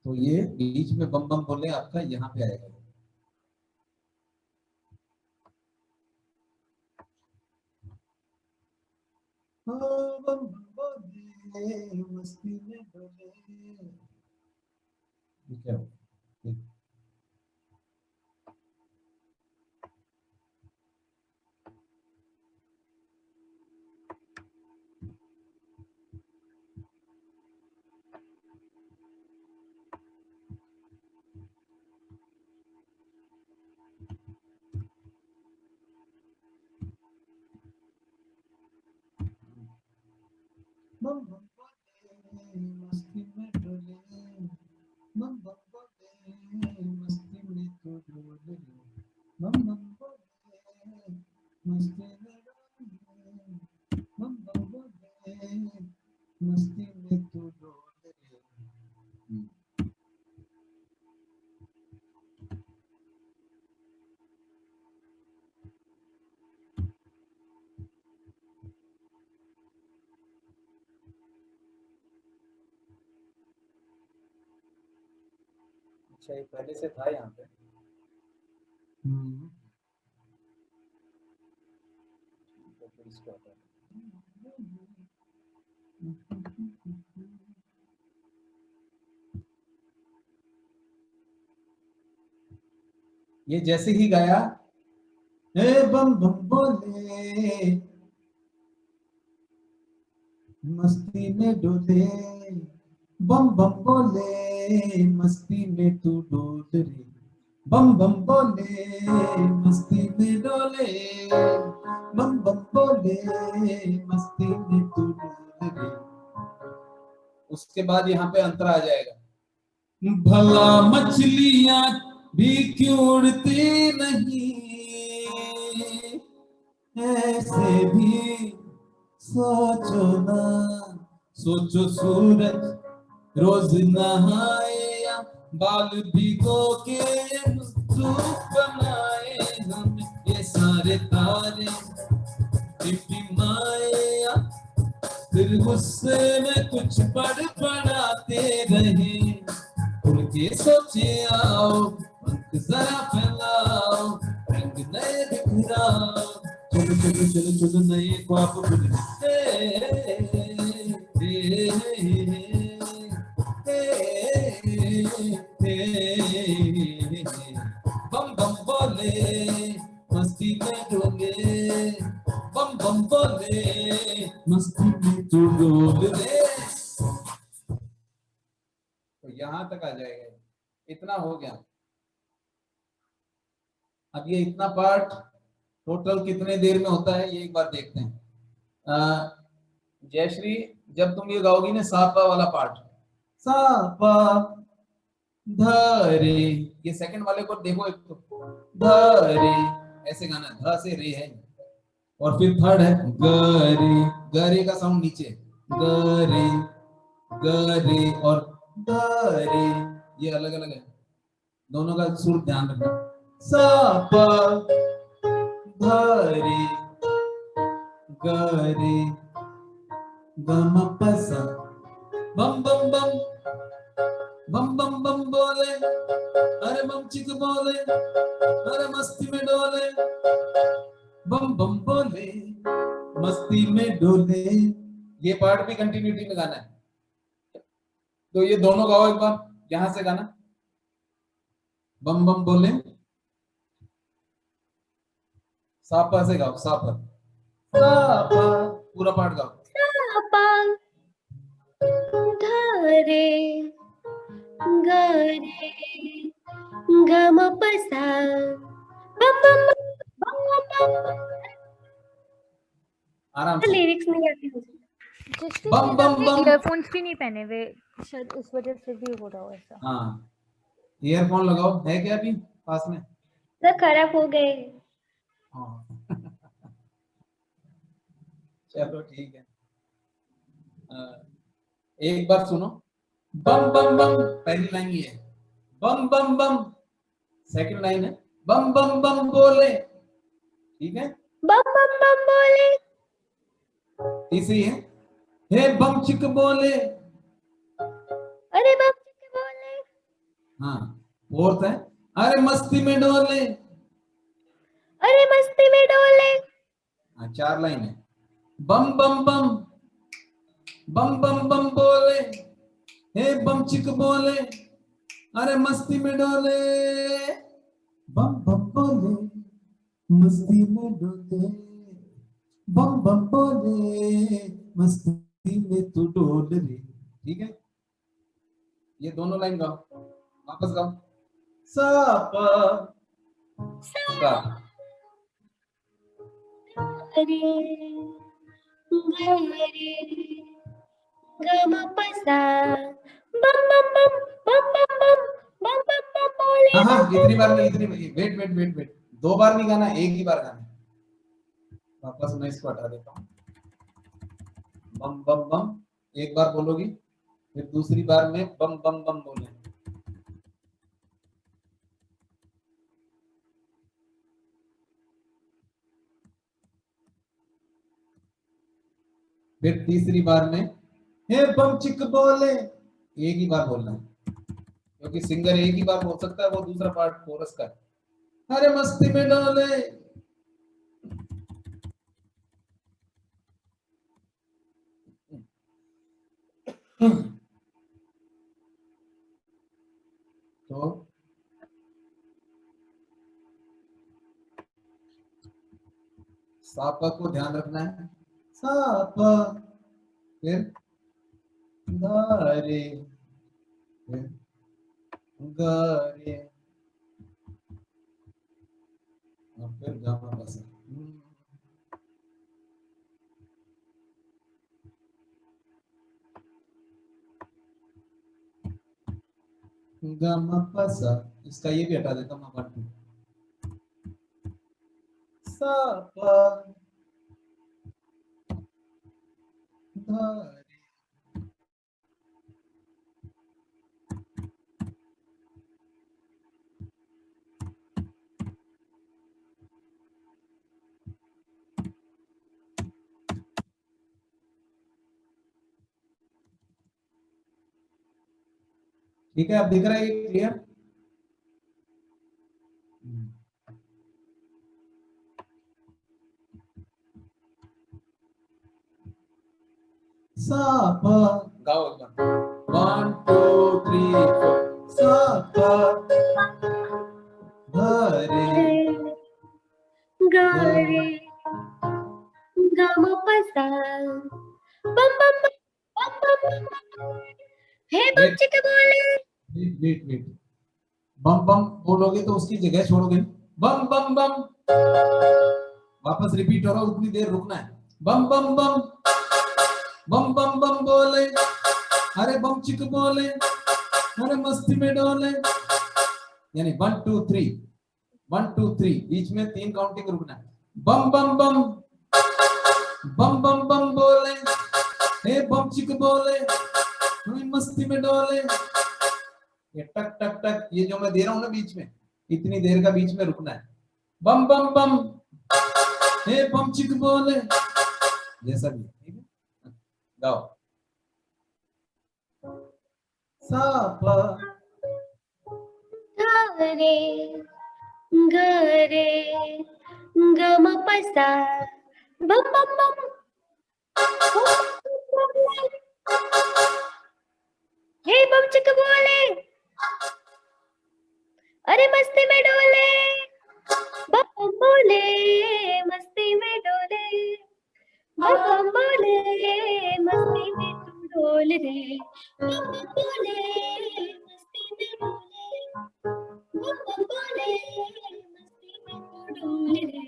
तो ये बीच में बम बम बोले आपका यहाँ पे आएगा। बम बम बोले मस्ती में डोले, ये क्या हो? बम बम बोले मस्ती में डोले, बम बम बोले मस्ती में तू डोले, बम बम बोले मस्ती में डोले, बम बम बोले मस्ती में तू डोले। अच्छा, ये पहले से था यहाँ पे। तो फिर इसको हटा दो। ये जैसे ही गाया, ए बम बम बोले मस्ती में डोले, बम बम बोले मस्ती में तू डोल रे, बम बम बोले मस्ती में डोले, बम बम बोले मस्ती में तू डोल रे। उसके बाद यहाँ पे अंतर आ जाएगा, भला मछलियां भी क्यों उड़ती नहीं, ऐसे भी सोचो ना, सोचो सूरज रोज नहाए या बाल भिगो के सूप बनाए, हम ये सारे तारे टिमटिमाए या फिर गुस्से में कुछ पड़ाते रहे, उड़ के सोचे आओ पंख जरा फैलाओ, रंग नए बिखराओ, चलो चलो चलो चलो नए ख्वाब बुन, बम बम बोले मस्ती में डोले, बम बम बोले मस्ती में तू डोल रे। तो यहां तक आ जाएगा, इतना हो गया। अब ये इतना पार्ट टोटल कितने देर में होता है ये एक बार देखते हैं। जयश्री, जब तुम ये गाओगी ना सापा वाला पार्ट, सा पा ध रे। ये सेकंड वाले को देखो, एक तो ध रे ऐसे गाना, ध से रे है। और फिर थर्ड है ग रे, ग रे का साउंड नीचे, ग रे और ध रे, ये अलग अलग है, दोनों का सुर ध्यान रखना। सा पा ध रे ग रे ग म प सा। बम बम बम बम बम बम बोले, अरे बम चिक बोले, अरे मस्ती में डोले, बम बम बोले मस्ती में डोले। ये पार्ट भी कंटिन्यूटी में गाना है, तो ये दोनों गाओ एक बार, यहां से गाना। बम बम बोले, सापा से गाओ, सापा सापा, पूरा पार्ट गाओ। सापा धरे गरे गम पसा बम बम बम बम बम। आराम से। लिरिक्स नहीं आती मुझे। जिसके बम बम बम। ईयरफोन्स भी नहीं पहने हुए, शायद उस वजह से भी हो रहा हो ऐसा। हाँ, ईयरफोन लगाओ, है क्या अभी पास में? तो खराब हो गए। हाँ। चलो ठीक है। एक बार सुनो, बम बम बम पहली लाइन ये है, बम बम बम सेकंड लाइन है, बम बम बम बोले, ठीक है। बम बम बम बोले, तीसरी है, हे बम चिक बोले, अरे बम चिक बोले, हाँ। फोर्थ है, अरे मस्ती में डोले, अरे मस्ती में डोले। हाँ। चार लाइन है, बम बम बम बम बम बम बोले, हे बम चिक बोले, अरे मस्ती में डोले, बम बम बोले मस्ती में डोले, बम बम बोले मस्ती में तू डोल रे। ठीक है, ये दोनों लाइन गाओ, वापस गाओ। सा पा सा अरे गरे गम पसा बम बम बम बम बम बम बम बम बम बोले। हाँ हाँ, इतनी बार नहीं, इतनी वेट वेट वेट वेट, दो बार नहीं गाना, एक ही बार गाना। वापस मैं इसको हटा देता हूँ। बम बम बम एक बार बोलोगी, फिर दूसरी बार में बम बम बम बोले। फिर तीसरी बार में हे बम चिक बोले, एक ही बार बोलना है, क्योंकि सिंगर एक ही बार बोल सकता है, वो दूसरा पार्ट कोरस का है। अरे मस्ती में डोले, तो सापा को ध्यान रखना है, सापा, फिर रे, फिर गे, और फिर गामा बसा। गामा पसा, इसका ये भी हटा देता हूँ, 1 2 सा पा धा रे। ठीक है, अब दिख रहा है ये क्लियर? सा पा गाओ एक बार, 1 2 3 4 सा पा धा रे गरे गम पसा बम बम बम बम बम। हे बम चिक बोले, वेट वेट, बम बम बोलोगे तो उसकी जगह छोड़ोगे, बम बम बम, वापस रिपीट हो रहा, उतनी देर रुकना है। बम बम बम बम बम बम बोले, अरे बम चिक बोले, अरे मस्ती में डोले, यानी 1 2 3, 1 2 3, बीच में 3 काउंटिंग रुकना है। बम बम बम, बम बम बम बोले, हे बम चिक बोले, हमें मस्ती में डोले। ये टक टक टक, ये जो मैं दे रहा हूँ ना बीच में, इतनी देर का बीच में रुकना है। बम बम बम, हे बम चिक बोले, जैसा भी, ठीक है। गाओ। सा पा रे ग रे ग म प सा बम बम बम हे बम चिक बोले, अरे मस्ती में डोले, बम बम बोले मस्ती में डोले, बम बम बोले मस्ती में तू डोल रे, बम बम बोले मस्ती में डोले, बम बम बोले मस्ती में तू डोल रे।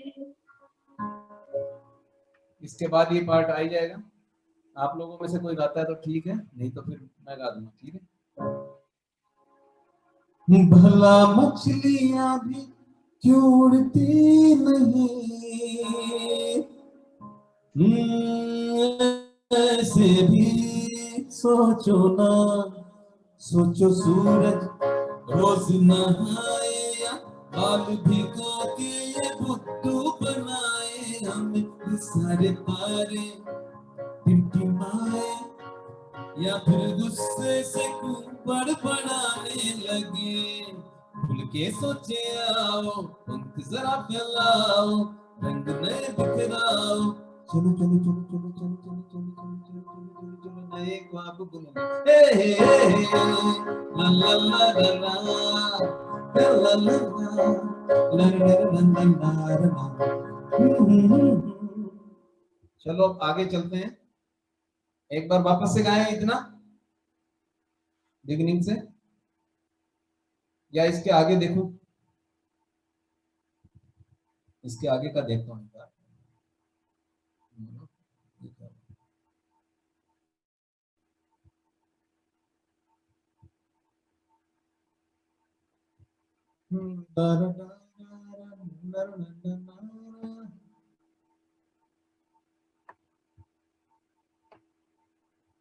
इसके बाद ये पार्ट आ ही जाएगा। आप लोगों में से कोई गाता है तो ठीक है, नहीं तो फिर मैं गा दूंगा, ठीक है। भला मछलियां भी क्यों उड़ती नहीं, ऐसे भी सोचो ना, सोचो सूरज रोज नहाए या बाल भिगो के ये बुद्धू बनाए, हमें सारे तारे टिमटिमाए, या फिर गुस्से से बड़बड़ाने लगे। खुल के सोचे आओ, पंख जरा फैलाओ, रंग नए बिखराओ, चलो चलो चलो चलो चलो चलो चलो चलो चलो चलो चलो चलो नए ख्वाब बुनो। हे ला ला ला ला ला ला ला ला ला। चलो अब आगे चलते हैं, एक बार वापस से गाएं इतना बिगिनिंग से, या इसके आगे देखो, इसके आगे का देखता हूँ एक बार।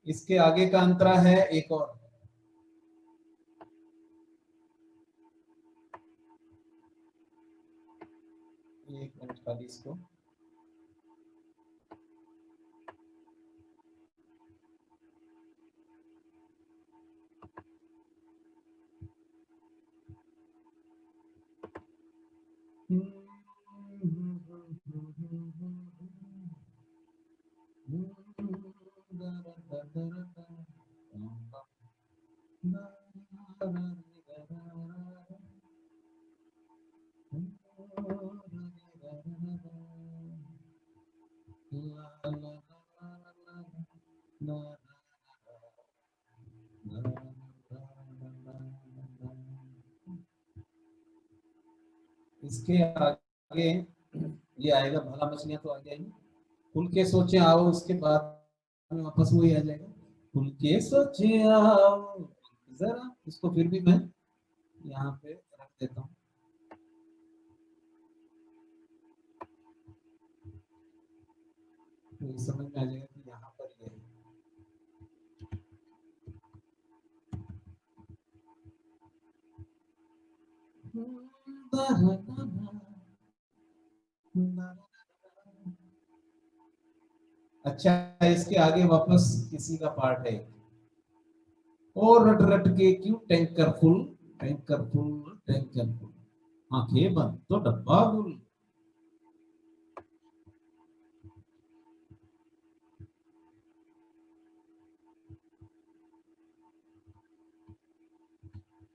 इसके आगे का अंतरा है एक और, एक मिनट खाली इसको। इसके आगे ये आएगा, भला मछलियां तो आ जाएगी। खुल के सोचे आओ, इसके बाद में वापस वही आ जाएगा, खुल के सोचे आओ जरा। इसको फिर भी मैं यहाँ पे रख देता हूँ, तो समझ में आ जाएगा कि यहाँ पर ये है। अच्छा, इसके आगे वापस किसी का पार्ट है, और रट रट के क्यों tanker full, tanker full tanker full, आंखें बंद तो डब्बा गुल।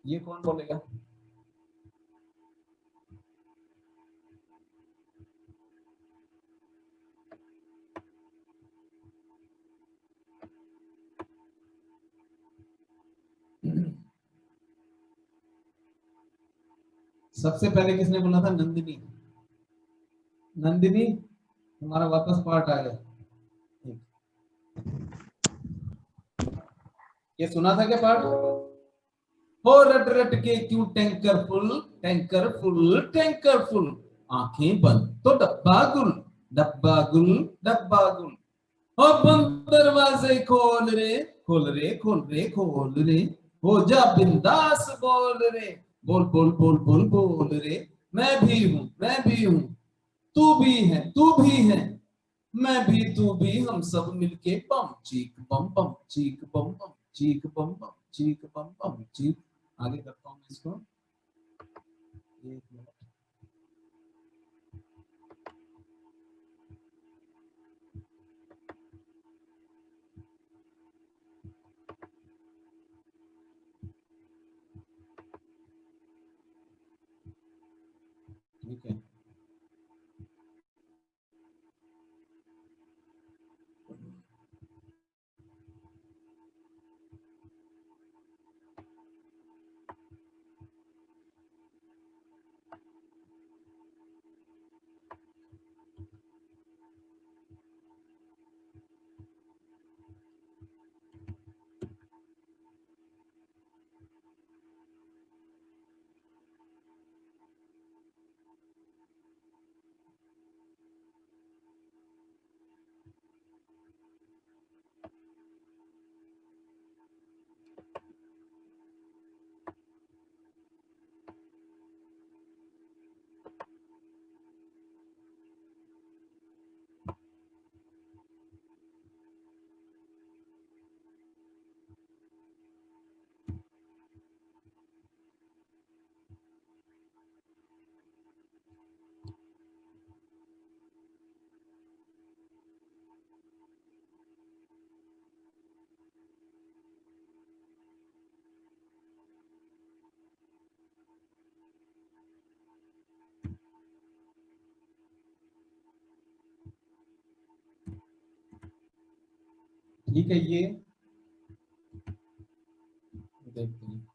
ये कौन बोलेगा? सबसे पहले किसने बोला था? नंदिनी। नंदिनी, तुम्हारा वापस पार्ट आ गया। ये सुना था क्या पाठ? हो रट रट के क्यों tanker full, tanker full, tanker full, आंखें बंद तो डब्बा गुल, डब्बा गुल, डब्बा गुल। हो बंद दरवाजे खोल रे, खोल रे, खोल रे, खोल रे, हो जा बिंदास बोल रे, बोल बोल बोल बोल बोल रे, मैं भी हूं, मैं भी हूं, तू भी है, तू भी है, मैं भी तू भी, हम सब मिलके बम चीक बम बम चीक बम बम चीक बम बम चीक बम बम चीक। आगे करता हूँ मैं इसको, एक मिनट। ठीक है, ठीक है, ये देखते हैं।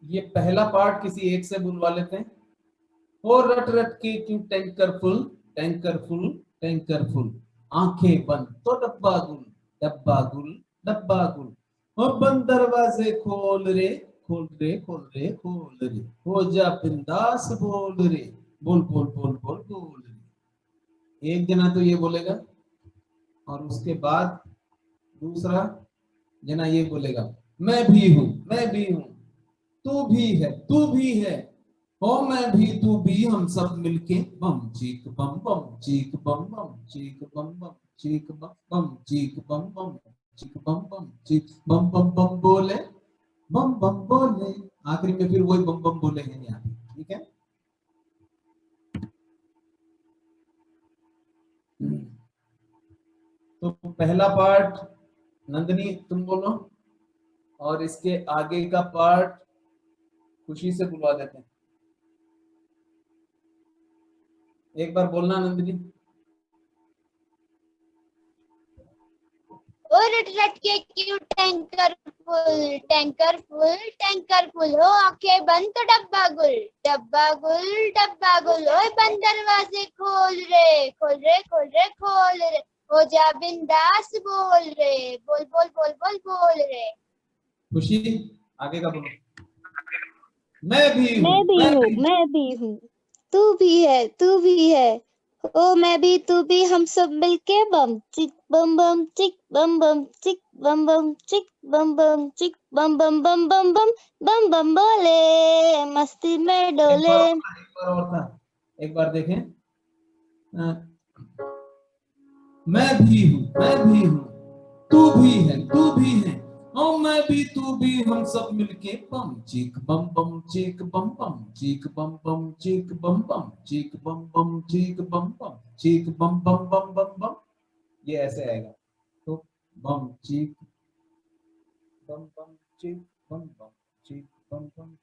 ये पहला पार्ट किसी एक से बुलवा लेते हैं। हो रट रट के क्यों tanker full, tanker full, tanker full, आंखें बंद तो डब्बा गुल, डब्बा गुल, डब्बा गुल, हो बंद दरवाजे खोल रे, खोल रे, खोल रे, खोल रे, हो जा बिंदास बोल रे, बोल बोल बोल बोल बोल रे। एक जना तो ये बोलेगा, और उसके बाद दूसरा जना ये बोलेगा, मैं भी हूं, मैं भी हूं, तू भी है, तू भी है, हो मैं भी तू भी, हम सब मिलके बम चीक बम बम चीक बम बम चीक बम बम चीक बम बम चीक बम बम चीक बम बम चीक बम बम बम बोले, बम बम बोले। आखिरी में फिर वही बम बम बोलेंगे यहाँ पे, ठीक है। तो पहला पार्ट नंदनी तुम बोलो, और इसके आगे का पार्ट खुशी से बुलवा देते हैं। एक बार बोलना नंदनी। ओ रट रट के क्यों tanker full, tanker full, tanker full, हो आंखें बंद तो डब्बा गुल, डब्बा गुल, डब्बा गुल, ओए बंद दरवाजे खोल रे, खोल रे, खोल रे, खोल रे, हो जा बिंदास बोल रे, बोल बोल बोल बोल बोल रे। खुशी आगे का बोलो। मैं भी हूँ, मैं भी मैं हूँ, भी हूँ, मैं भी हूँ, तू भी है, तू भी है, ओ मैं भी तू भी, हम सब मिलके बम चिक बम बम चिक बम बम चिक बम बम चिक बम बम चिक बम बम बम बम बम बम बम बोले, मस्ती में डोले। एक बार और था, एक बार देखें। मैं भी हूँ, मैं भी हूँ, तू भी है, तू भी है, ओ मैं भी तू भी, हम सब मिलके बम चीक बम बम चीक बम बम चीक बम बम चीक बम बम चीक बम बम चीक बम बम चीक बम बम बम बम बम। ये ऐसे आएगा, तो बम चीक बम बम चीक बम बम चीक बम बम।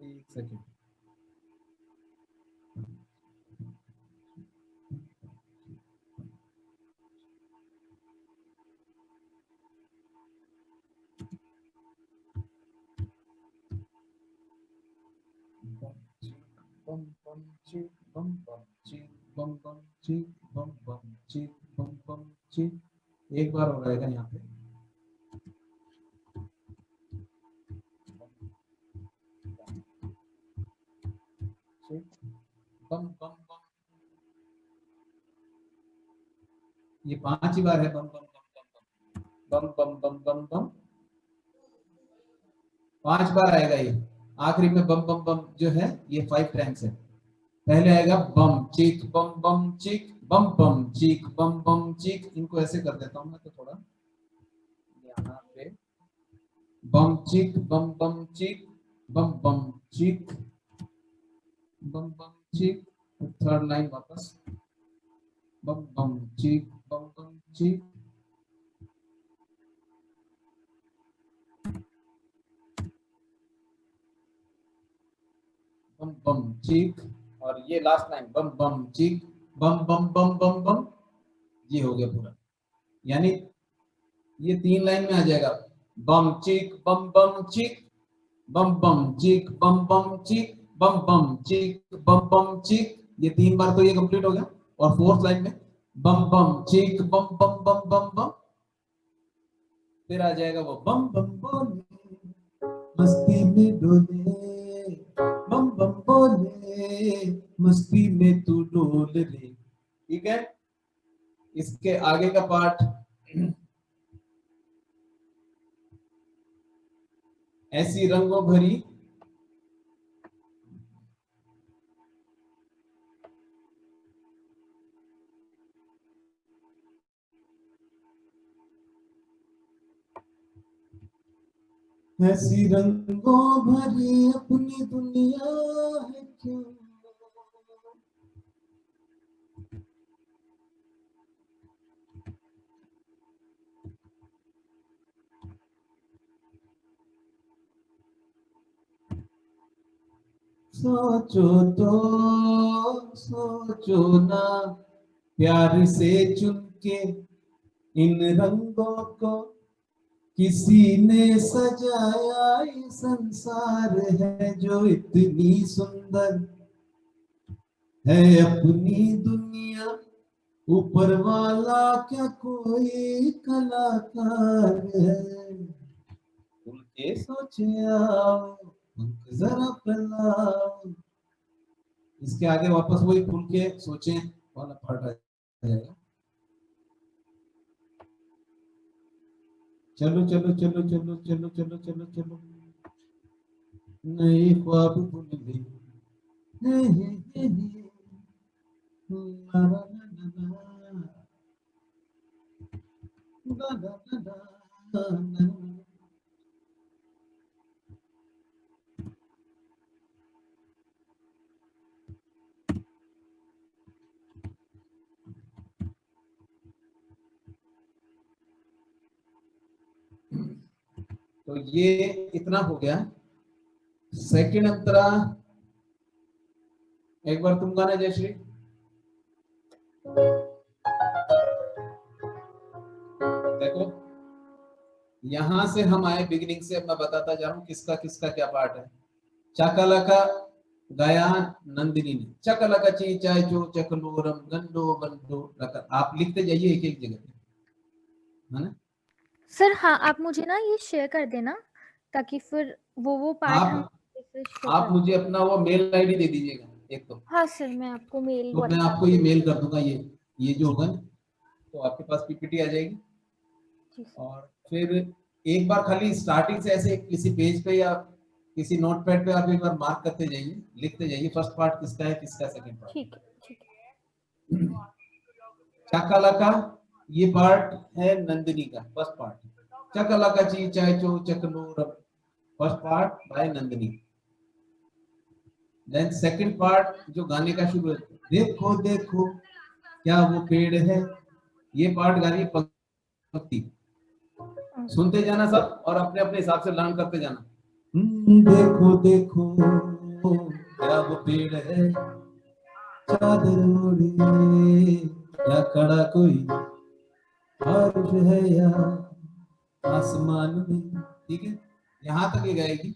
एक second. bum bum chick bum bum chick bum bum chick bum bum chick bum bum chick। एक बार हो रहेगा यहाँ पे। बम बम बम, ये 5 ही बार है। बम बम बम बम बम बम बम बम, 5 बार आएगा ये। आखिरी में बम बम बम जो है ये 5 टाइम्स है। पहले आएगा बम चीक बम बम चीक, बम बम चीक बम बम चीक। इनको ऐसे कर देता हूँ मैं तो थोड़ा यहाँ पे, बम चीक बम बम चीक, बम बम चीक बम बम चीक। थर्ड लाइन वापस, बम बम चीक बम बम चीक, बम बम चीक। और ये लास्ट लाइन बम बम चीक बम बम बम बम बम। ये हो गया पूरा। यानी ये 3 लाइन में आ जाएगा, बम चीक बम बम चीक, बम बम चीक बम बम चीक, बम बम चीक बम बम चीक। ये 3 बार तो ये कंप्लीट हो गया। और 4th लाइन में बम बम चीक बम बम बम बम बम। फिर आ जाएगा वो बम बम बोले मस्ती में डोले, बम बम बोले मस्ती में तू डोल रे। ठीक है। इसके आगे का पार्ट ऐसी रंगों भरी, ऐसी रंगों भरी अपनी दुनिया है क्यों। सोचो ना प्यार से चुन के इन रंगों को किसी ने सजाया। ये संसार है जो इतनी सुंदर है अपनी दुनिया, ऊपर वाला क्या कोई कलाकार है। खुल के सोचे आओ, पंख जरा फैलाओ। इसके आगे वापस वही खुल के सोचे वाला पार्ट आ जाएगा। चलो चलो चलो चलो चलो चलो चलो चलो, नए ख्वाब बुन ले, ला ला ला ला ला ला ला। तो ये इतना हो गया। सेकंड अंतरा एक बार तुम गाना जयश्री। देखो यहां से हम आए बिगिनिंग से, अब मैं बताता जा रहा हूं किसका किसका क्या पार्ट है। चकलका गाया नंदिनी ने, चकलका ची चाय चो चकलोरम गंडो बंडो लकर। आप लिखते जाइए एक एक जगह पे, है ना। सर हाँ, आप मुझे ना ये शेयर कर देना ताकि फिर वो पार्ट हम आप मुझे अपना वो मेल आईडी दे दीजिएगा एक तो। हाँ सर, मैं आपको मेल तो मैं आपको ये मेल कर दूंगा, ये जो होगा तो आपके पास पीपीटी आ जाएगी। और फिर एक बार खाली स्टार्टिंग से ऐसे किसी पेज पे या किसी नोटपैड पे आप एक बार मार्क करते जाइए, लिखते जाइए फर्स्ट पार्ट किसका है, किसका सेकंड पार्ट। ठीक है। चकलका ये पार्ट है नंदिनी का, फर्स्ट पार्ट। चकलका ची चाय चो चकलोरम, first part by Nandini. Then second part जो गाने का शुरू है, देखो देखो क्या वो पेड़ है, ये पार्ट गाने की पंक्ति सुनते जाना सब और अपने अपने हिसाब से लर्न करते जाना। देखो देखो क्या वो पेड़ है, चादर ओढ़े या खड़ा कोई बारिश है या आसमान में। ठीक है, यहाँ तक ये गाएगी।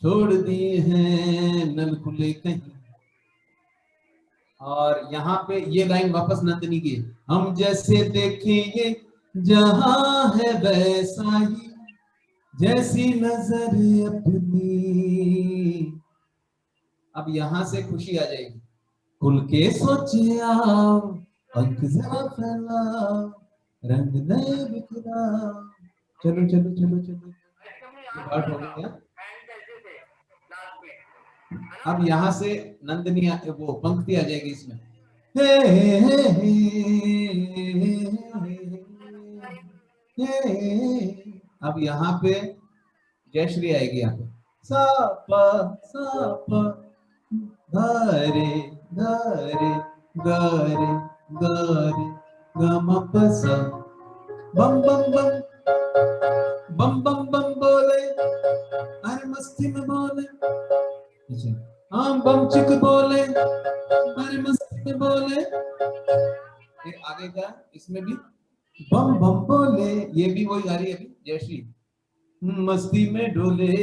छोड़ दिए हैं नल खुले कहीं, और यहाँ पे ये लाइन वापस नंदिनी की, हम जैसे देखेंगे जहां है वैसा ही जैसी नजर अपनी। अब यहां से खुशी आ जाएगी। खुल के सोचे आओ, पंख जरा फैलाओ, रंग नए बिखराओ। चलो चलो चलो चलो, ये पार्ट हो गया। अब यहाँ से नंदनी वो पंक्ति आ जाएगी इसमें। हे हे हे। अब यहाँ पे जयश्री आएगी। यहाँ पे सा प सा प धरे धरे गरे गरे गम प सा बम बम बम बम बम बम बोले, अरे मस्ती में बोले। अच्छा, हाँ बम चिक बोले, अरे मस्ती में बोले। फिर आगे का इसमें भी बम बम बोले, ये भी वही आ रही है अभी जयश्री। मस्ती में डोले,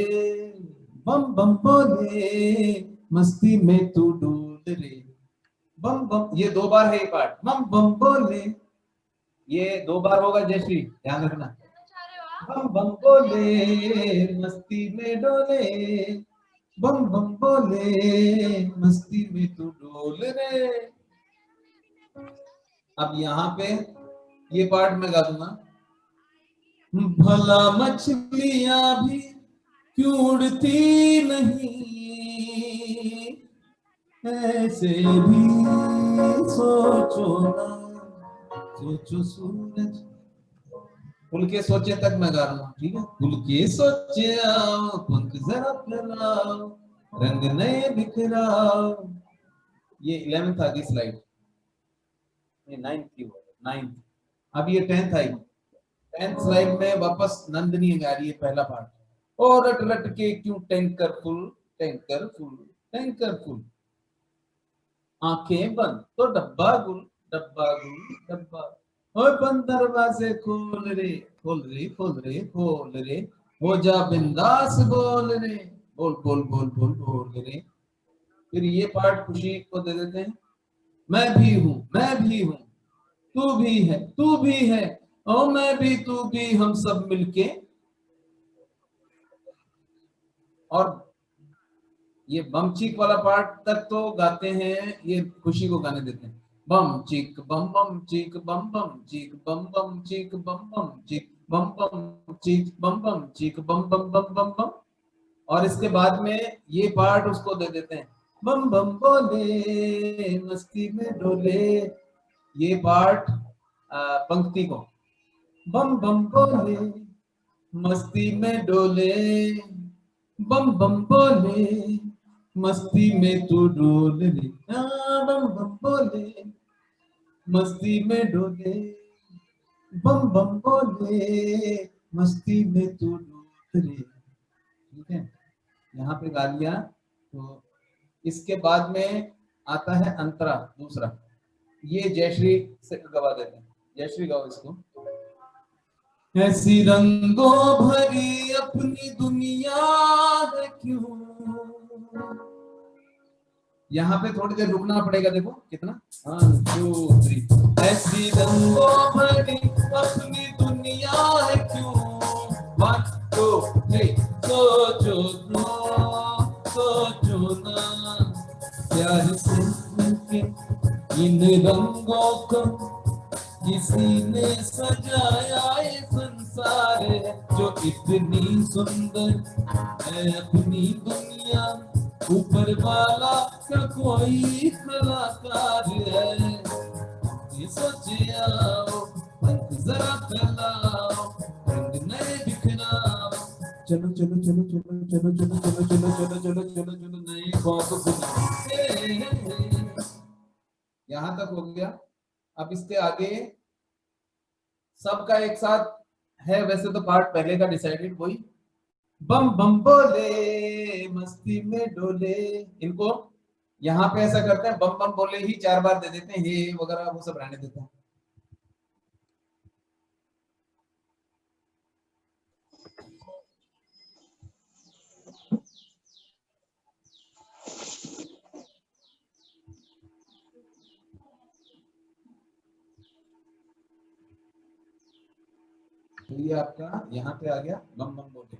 बम बम बोले, मस्ती में तू डोल रे। बम बम, ये 2 बार है ये पार्ट। बम बम बोले, ये 2 बार होगा जयश्री, ध्यान रखना। बम बम बोले, मस्ती में डोले, बम बम बोले, मस्ती में तू डोल रे। अब यहाँ पे ये पार्ट मैं गा दूंगा। भला मछलियां भी क्यों उड़ती नहीं, ऐसे भी सोचो ना, सोचो सूरज। खुल के सोचे तक मैं गा रहा हूँ, ठीक है। खुल के सोचे आओ, पंख जरा फैलाओ, रंग नए बिखराओ। ये 11th आ गई स्लाइड, ये 9th की वो 9th। अब ये 10th आई। 10th स्लाइड में वापस नंदनी गा रही है पहला पार्ट। ओ रट रट के क्यों tanker full, tanker full, tanker full. आंखें बंद तो डब्बा गुल, डब्बा गुल डब्बा। ओए बंद दरवाजे खोल रे, खोल रे खोल रे खोल रे। हो जा बिंदास बोल रे, बोल बोल बोल बोल बोल रे। फिर ये पार्ट खुशी को दे देते हैं। मैं भी हूँ, मैं भी हूँ, तू भी है, तू भी है, ओ मैं भी तू भी, हम सब मिलके। और ये बम चीक वाला पार्ट तक तो गाते हैं, ये खुशी को गाने देते हैं। बम चीक बम बम चीक बम बम चीक बम बम चीक बम बम चीक बम बम चीक बम बम चीक बम बम बम बम बम। और इसके बाद में ये पार्ट उसको दे देते हैं। बम बम बोले, मस्ती में डोले। ये पार्ट पंक्ति को। बम बम बोले, मस्ती में डोले, बम बम बोले, मस्ती में तू डोल रे। बम बम बोले, मस्ती में डोले, बम बम बोले, मस्ती में तू डोल रे। ठीक है, यहाँ पे गा लिया। तो इसके बाद में आता है अंतरा दूसरा। ये जयश्री से गवा देते हैं। जयश्री गाओ इसको। ऐसी रंगों भरी अपनी दुनिया है क्यों। यहाँ पे थोड़ी देर रुकना पड़ेगा। देखो कितना 1 2 3। ऐसी रंगों भरी अपनी दुनिया है क्यों। 1 2 3। सोचो तो सोचो ना, प्यार से उनके इन रंगों को किसी ने सजाया ये संसार है, जो इतनी सुंदर है अपनी दुनिया। ऊपर वाला का कोई कलाकार है। ये सोचे आओ, पंख जरा फैलाओ, रंग नए बिखराओ। चलो चलो चलो चलो चलो चलो चलो चलो चलो चलो चलो चलो नए ख्वाब बुने। यहाँ तक हो गया। अब इसके आगे सबका एक साथ है। वैसे तो पार्ट पहले का डिसाइडेड वही। बम बम बोले, मस्ती में डोले। इनको यहाँ पे ऐसा करते हैं, बम बम बोले ही 4 बार दे देते हैं। ये वगैरह वो सब रहने देते हैं। तो ये आपका यहाँ पे आ गया बम बम बोले,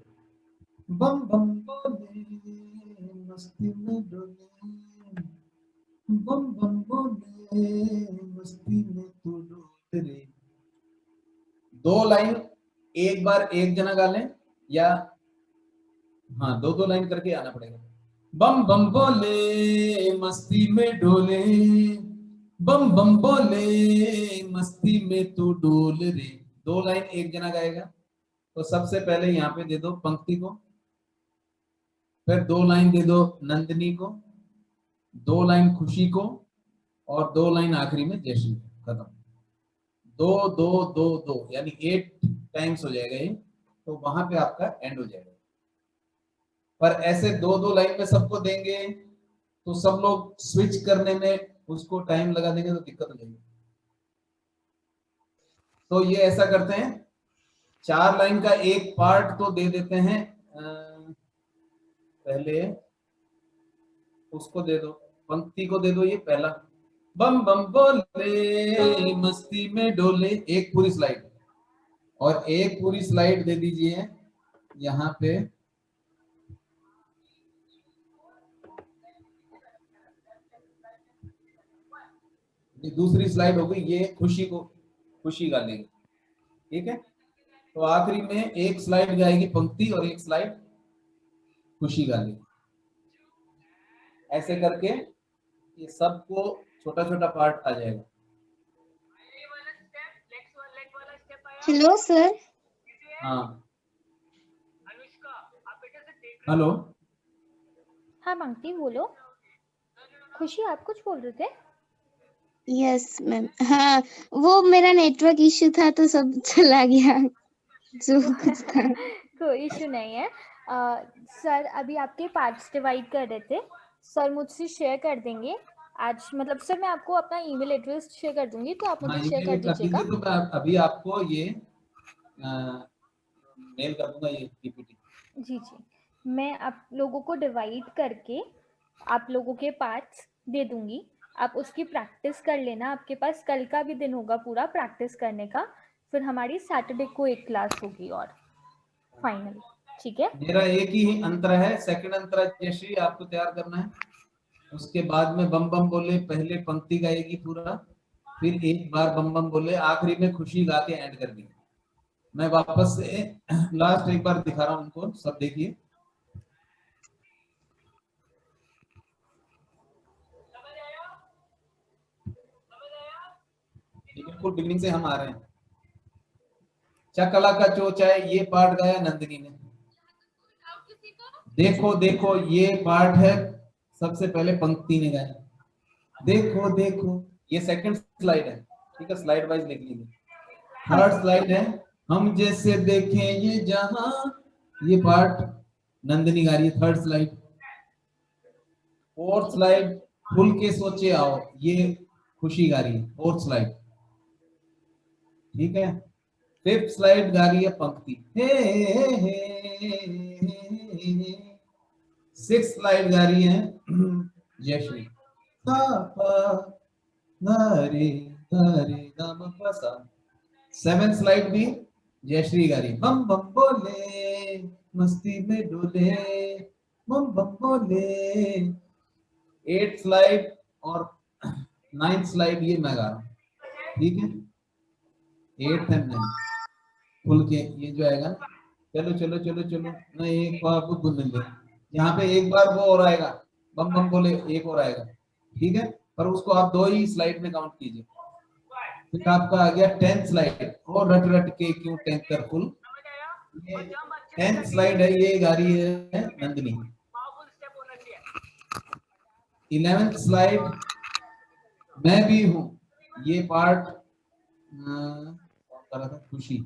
बम बम बोले मस्ती में डोले, बम बम बोले मस्ती में तू डोल रे। 2 लाइन एक बार एक जना गा लें, या हाँ 2-2 लाइन करके आना पड़ेगा। बम बम बोले मस्ती में डोले, बम बम बोले मस्ती में तू डोल रे। 2 लाइन एक जना गाएगा। तो सबसे पहले यहाँ पे दे दो पंक्ति को, फिर 2 लाइन दे दो नंदिनी को, 2 लाइन खुशी को, और 2 लाइन आखिरी में जयश्री को। खत्म। 2 2 2 2 यानी 8 टाइम्स हो जाएगा ये। तो वहां पे आपका एंड हो जाएगा। पर ऐसे 2-2 लाइन में सबको देंगे तो सब लोग स्विच करने में उसको टाइम लगा देंगे तो दिक्कत हो जाएगी। तो ये ऐसा करते हैं, 4 लाइन का एक पार्ट तो दे देते हैं। पहले उसको दे दो, पंक्ति को दे दो ये पहला, बम बम बोले मस्ती में डोले, एक पूरी स्लाइड, और एक पूरी स्लाइड दे दीजिए यहाँ पे दूसरी स्लाइड हो गई, ये खुशी गा लेगी। ठीक है, तो आखिरी में एक स्लाइड गाएगी पंक्ति और एक स्लाइड खुशी गा लेगी। ऐसे करके ये सबको छोटा छोटा पार्ट आ जाएगा। Hello sir. हाँ हेलो। हाँ पंक्ति बोलो। खुशी आप कुछ बोल रहे थे? Yes ma'am. हाँ वो मेरा नेटवर्क इश्यू था तो सब चला गया जो कुछ था। कोई इशू नहीं है। सर अभी आपके पार्ट्स डिवाइड कर रहे थे, सर मुझसे शेयर कर देंगे आज, मतलब सर मैं आपको अपना ईमेल एड्रेस शेयर कर दूंगी तो आप मुझे शेयर कर दीजिएगा। तो मैं अभी आपको ये मेल कर दूंगा ये पीपीटी। जी जी, मैं आप लोगों को डिवाइड करके आप लोगों के पार्ट्स दे दूंगी, आप उसकी प्रैक्टिस कर लेना। आपके पास कल का भी दिन होगा पूरा प्रैक्टिस करने का, फिर हमारी सैटरडे को एक क्लास होगी और फाइनल। ठीक है, मेरा एक ही अंतर है, सेकंड अंतर जयश्री आपको तैयार करना है। उसके बाद में बम बम बोले पहले पंक्ति गाएगी पूरा, फिर एक बार बम बम बोले, आखिरी में खुशी गा के एंड कर दी। मैं वापस से लास्ट एक बार दिखा रहा हूं उनको, सब देखिए। बिल्कुल बिगनिंग से हम आ रहे हैं। चकला का चोचाए ये पार्ट गाया नंदिनी ने। देखो देखो ये पार्ट है, सबसे पहले पंक्ति ने गाया। देखो देखो ये सेकंड स्लाइड है। ठीक है, स्लाइड वाइज लिख लीजिए। थर्ड स्लाइड है हम जैसे देखें ये जहां, ये पार्ट नंदिनी गा रही है, थर्ड स्लाइड। फोर्थ स्लाइड खुल के सोचे आओ, ये खुशी गा रही है, फोर्थ स्लाइड। ठीक है, फिफ्थ स्लाइड गा रही है पंक्ति। सिक्स स्लाइड गा रही है जयश्री। सेवन स्लाइड भी जयश्री गा रही है। बम बम बोले मस्ती में डोले, बम बम बोले। 8 स्लाइड और 9 स्लाइड ये मैं गा रहा हूँ। ठीक है, 8 एंड 9 खुल के ये जो आएगा। चलो चलो चलो चलो ना, एक बार आपको बुन ले, यहाँ पे एक बार वो और आएगा, बम बम बोले एक और आएगा। ठीक है, पर उसको आप 2 ही स्लाइड में काउंट कीजिए। फिर आपका आ गया 10th स्लाइड, और रट रट के क्यों टैंकर फुल। ये 10th स्लाइड है, ये गा रही है नंदिनी। 11th स्लाइड मैं भी हूँ, ये पार्ट कर रहा था खुशी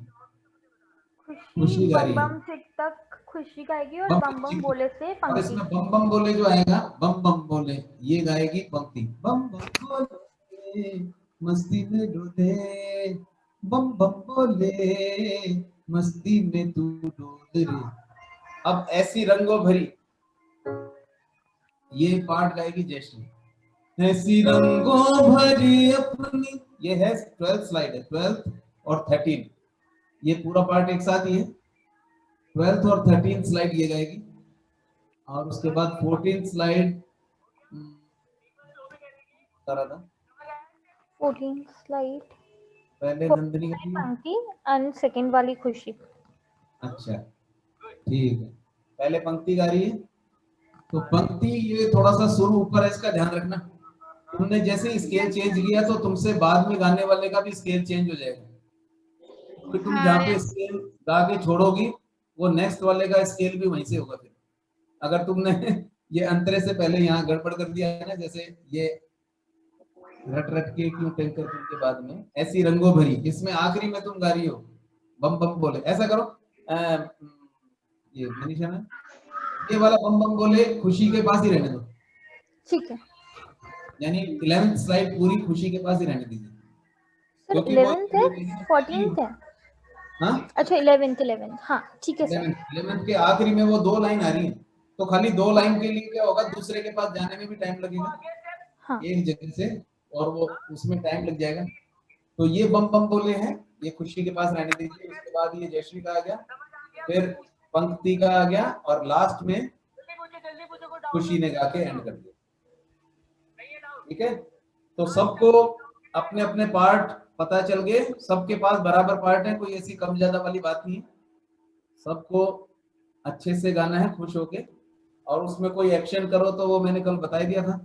गा रही है। बम सिक तक खुशी गाएगी और बम बम बोले से पंक्ति। इसमें बम बम बोले जो आएगा, बम बम बोले ये गाएगी पंक्ति। बम बम बोले मस्ती में डोले, बम बम बोले मस्ती में तू डोल रे। अब ऐसी रंगों भरी ये पार्ट गाएगी जयश्री। ऐसी रंगों भरी अपनी, ये है 12th स्लाइड है, 12th और 13। ये पूरा पार्ट एक साथ ही है। 12th और 13th स्लाइड ये जाएगी और उसके बाद 14th स्लाइड करा था 14 स्लाइड पहले नंदिनी का थी। पंक्ति एंड सेकंड वाली खुशी। अच्छा ठीक है, पहले पंक्ति गा रही है तो पंक्ति ये थोड़ा सा सुर ऊपर है, इसका ध्यान रखना। तुमने जैसे स्केल चेंज किया तो तुमसे बाद में गाने वाले का भी स्केल चेंज हो जाएगा। तो तुम हाँ, जहाँ पे स्केल गा के छोड़ोगी वो नेक्स्ट वाले का स्केल भी वहीं से होगा। फिर अगर तुमने ये अंतरे से पहले यहाँ गड़बड़ कर दिया है ना, जैसे ये रट रट के क्यों टैंकर के बाद में ऐसी रंगों भरी, इसमें आखिरी में तुम गा रही हो बम बम बोले, ऐसा करो। ये मनीषा ना, ये वाला बम बम बोले खुशी के पास ही रहने दो, ठीक है यानी 11th स्लाइड पूरी खुशी के पास ही रहने दीजिए। सर। क्योंकि वो 11th है 14th है। हाँ अच्छा 11th हाँ ठीक है सर। 11th के आखिरी में वो 2 लाइन आ रही है, तो खाली 2 लाइन के लिए क्या होगा, दूसरे के पास जाने में भी टाइम लगेगा हाँ एक जगह से, और वो उसमें टाइम लग जाएगा। तो ये बम बम बोले हैं, ये खुशी के पास रहने दीजिए। उसके बाद ये जयश्री का आ गया, फिर पंक्ति का आ गया और लास्ट में खुशी ने गा के एंड कर दिया। ठीक है, तो सबको अपने अपने पार्ट पता चल गए, सबके पास बराबर पार्ट है, कोई ऐसी कम ज्यादा वाली बात नहीं है। सबको अच्छे से गाना है खुश होके, और उसमें कोई एक्शन करो तो वो मैंने कल बता ही दिया था।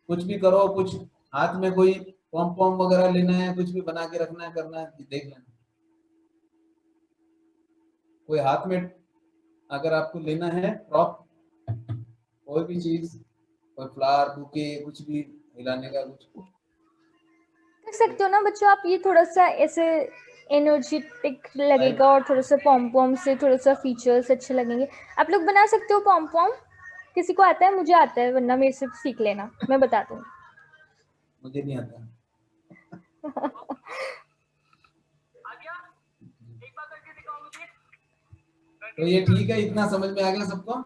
कुछ भी करो, कुछ हाथ में कोई पॉम पॉम वगैरह लेना है, कुछ भी बना के रखना है, करना है, देख लेना। कोई हाथ में अगर आपको लेना है प्रॉप, कोई भी चीज, कोई फ्लावर बुके, कुछ भी हिलाने का कुछ कर सकते हो ना बच्चों आप। ये थोड़ा सा ऐसे एनर्जेटिक लगेगा और थोड़ा सा पॉम पॉम से थोड़ा सा फीचर्स अच्छे लगेंगे। आप लोग बना सकते हो पॉम पॉम? किसी को आता है? मुझे आता है, वरना मेरे से सीख लेना, मैं बता दूंगी। मुझे नहीं आता। तो ये ठीक है, इतना समझ में आ गया सबको?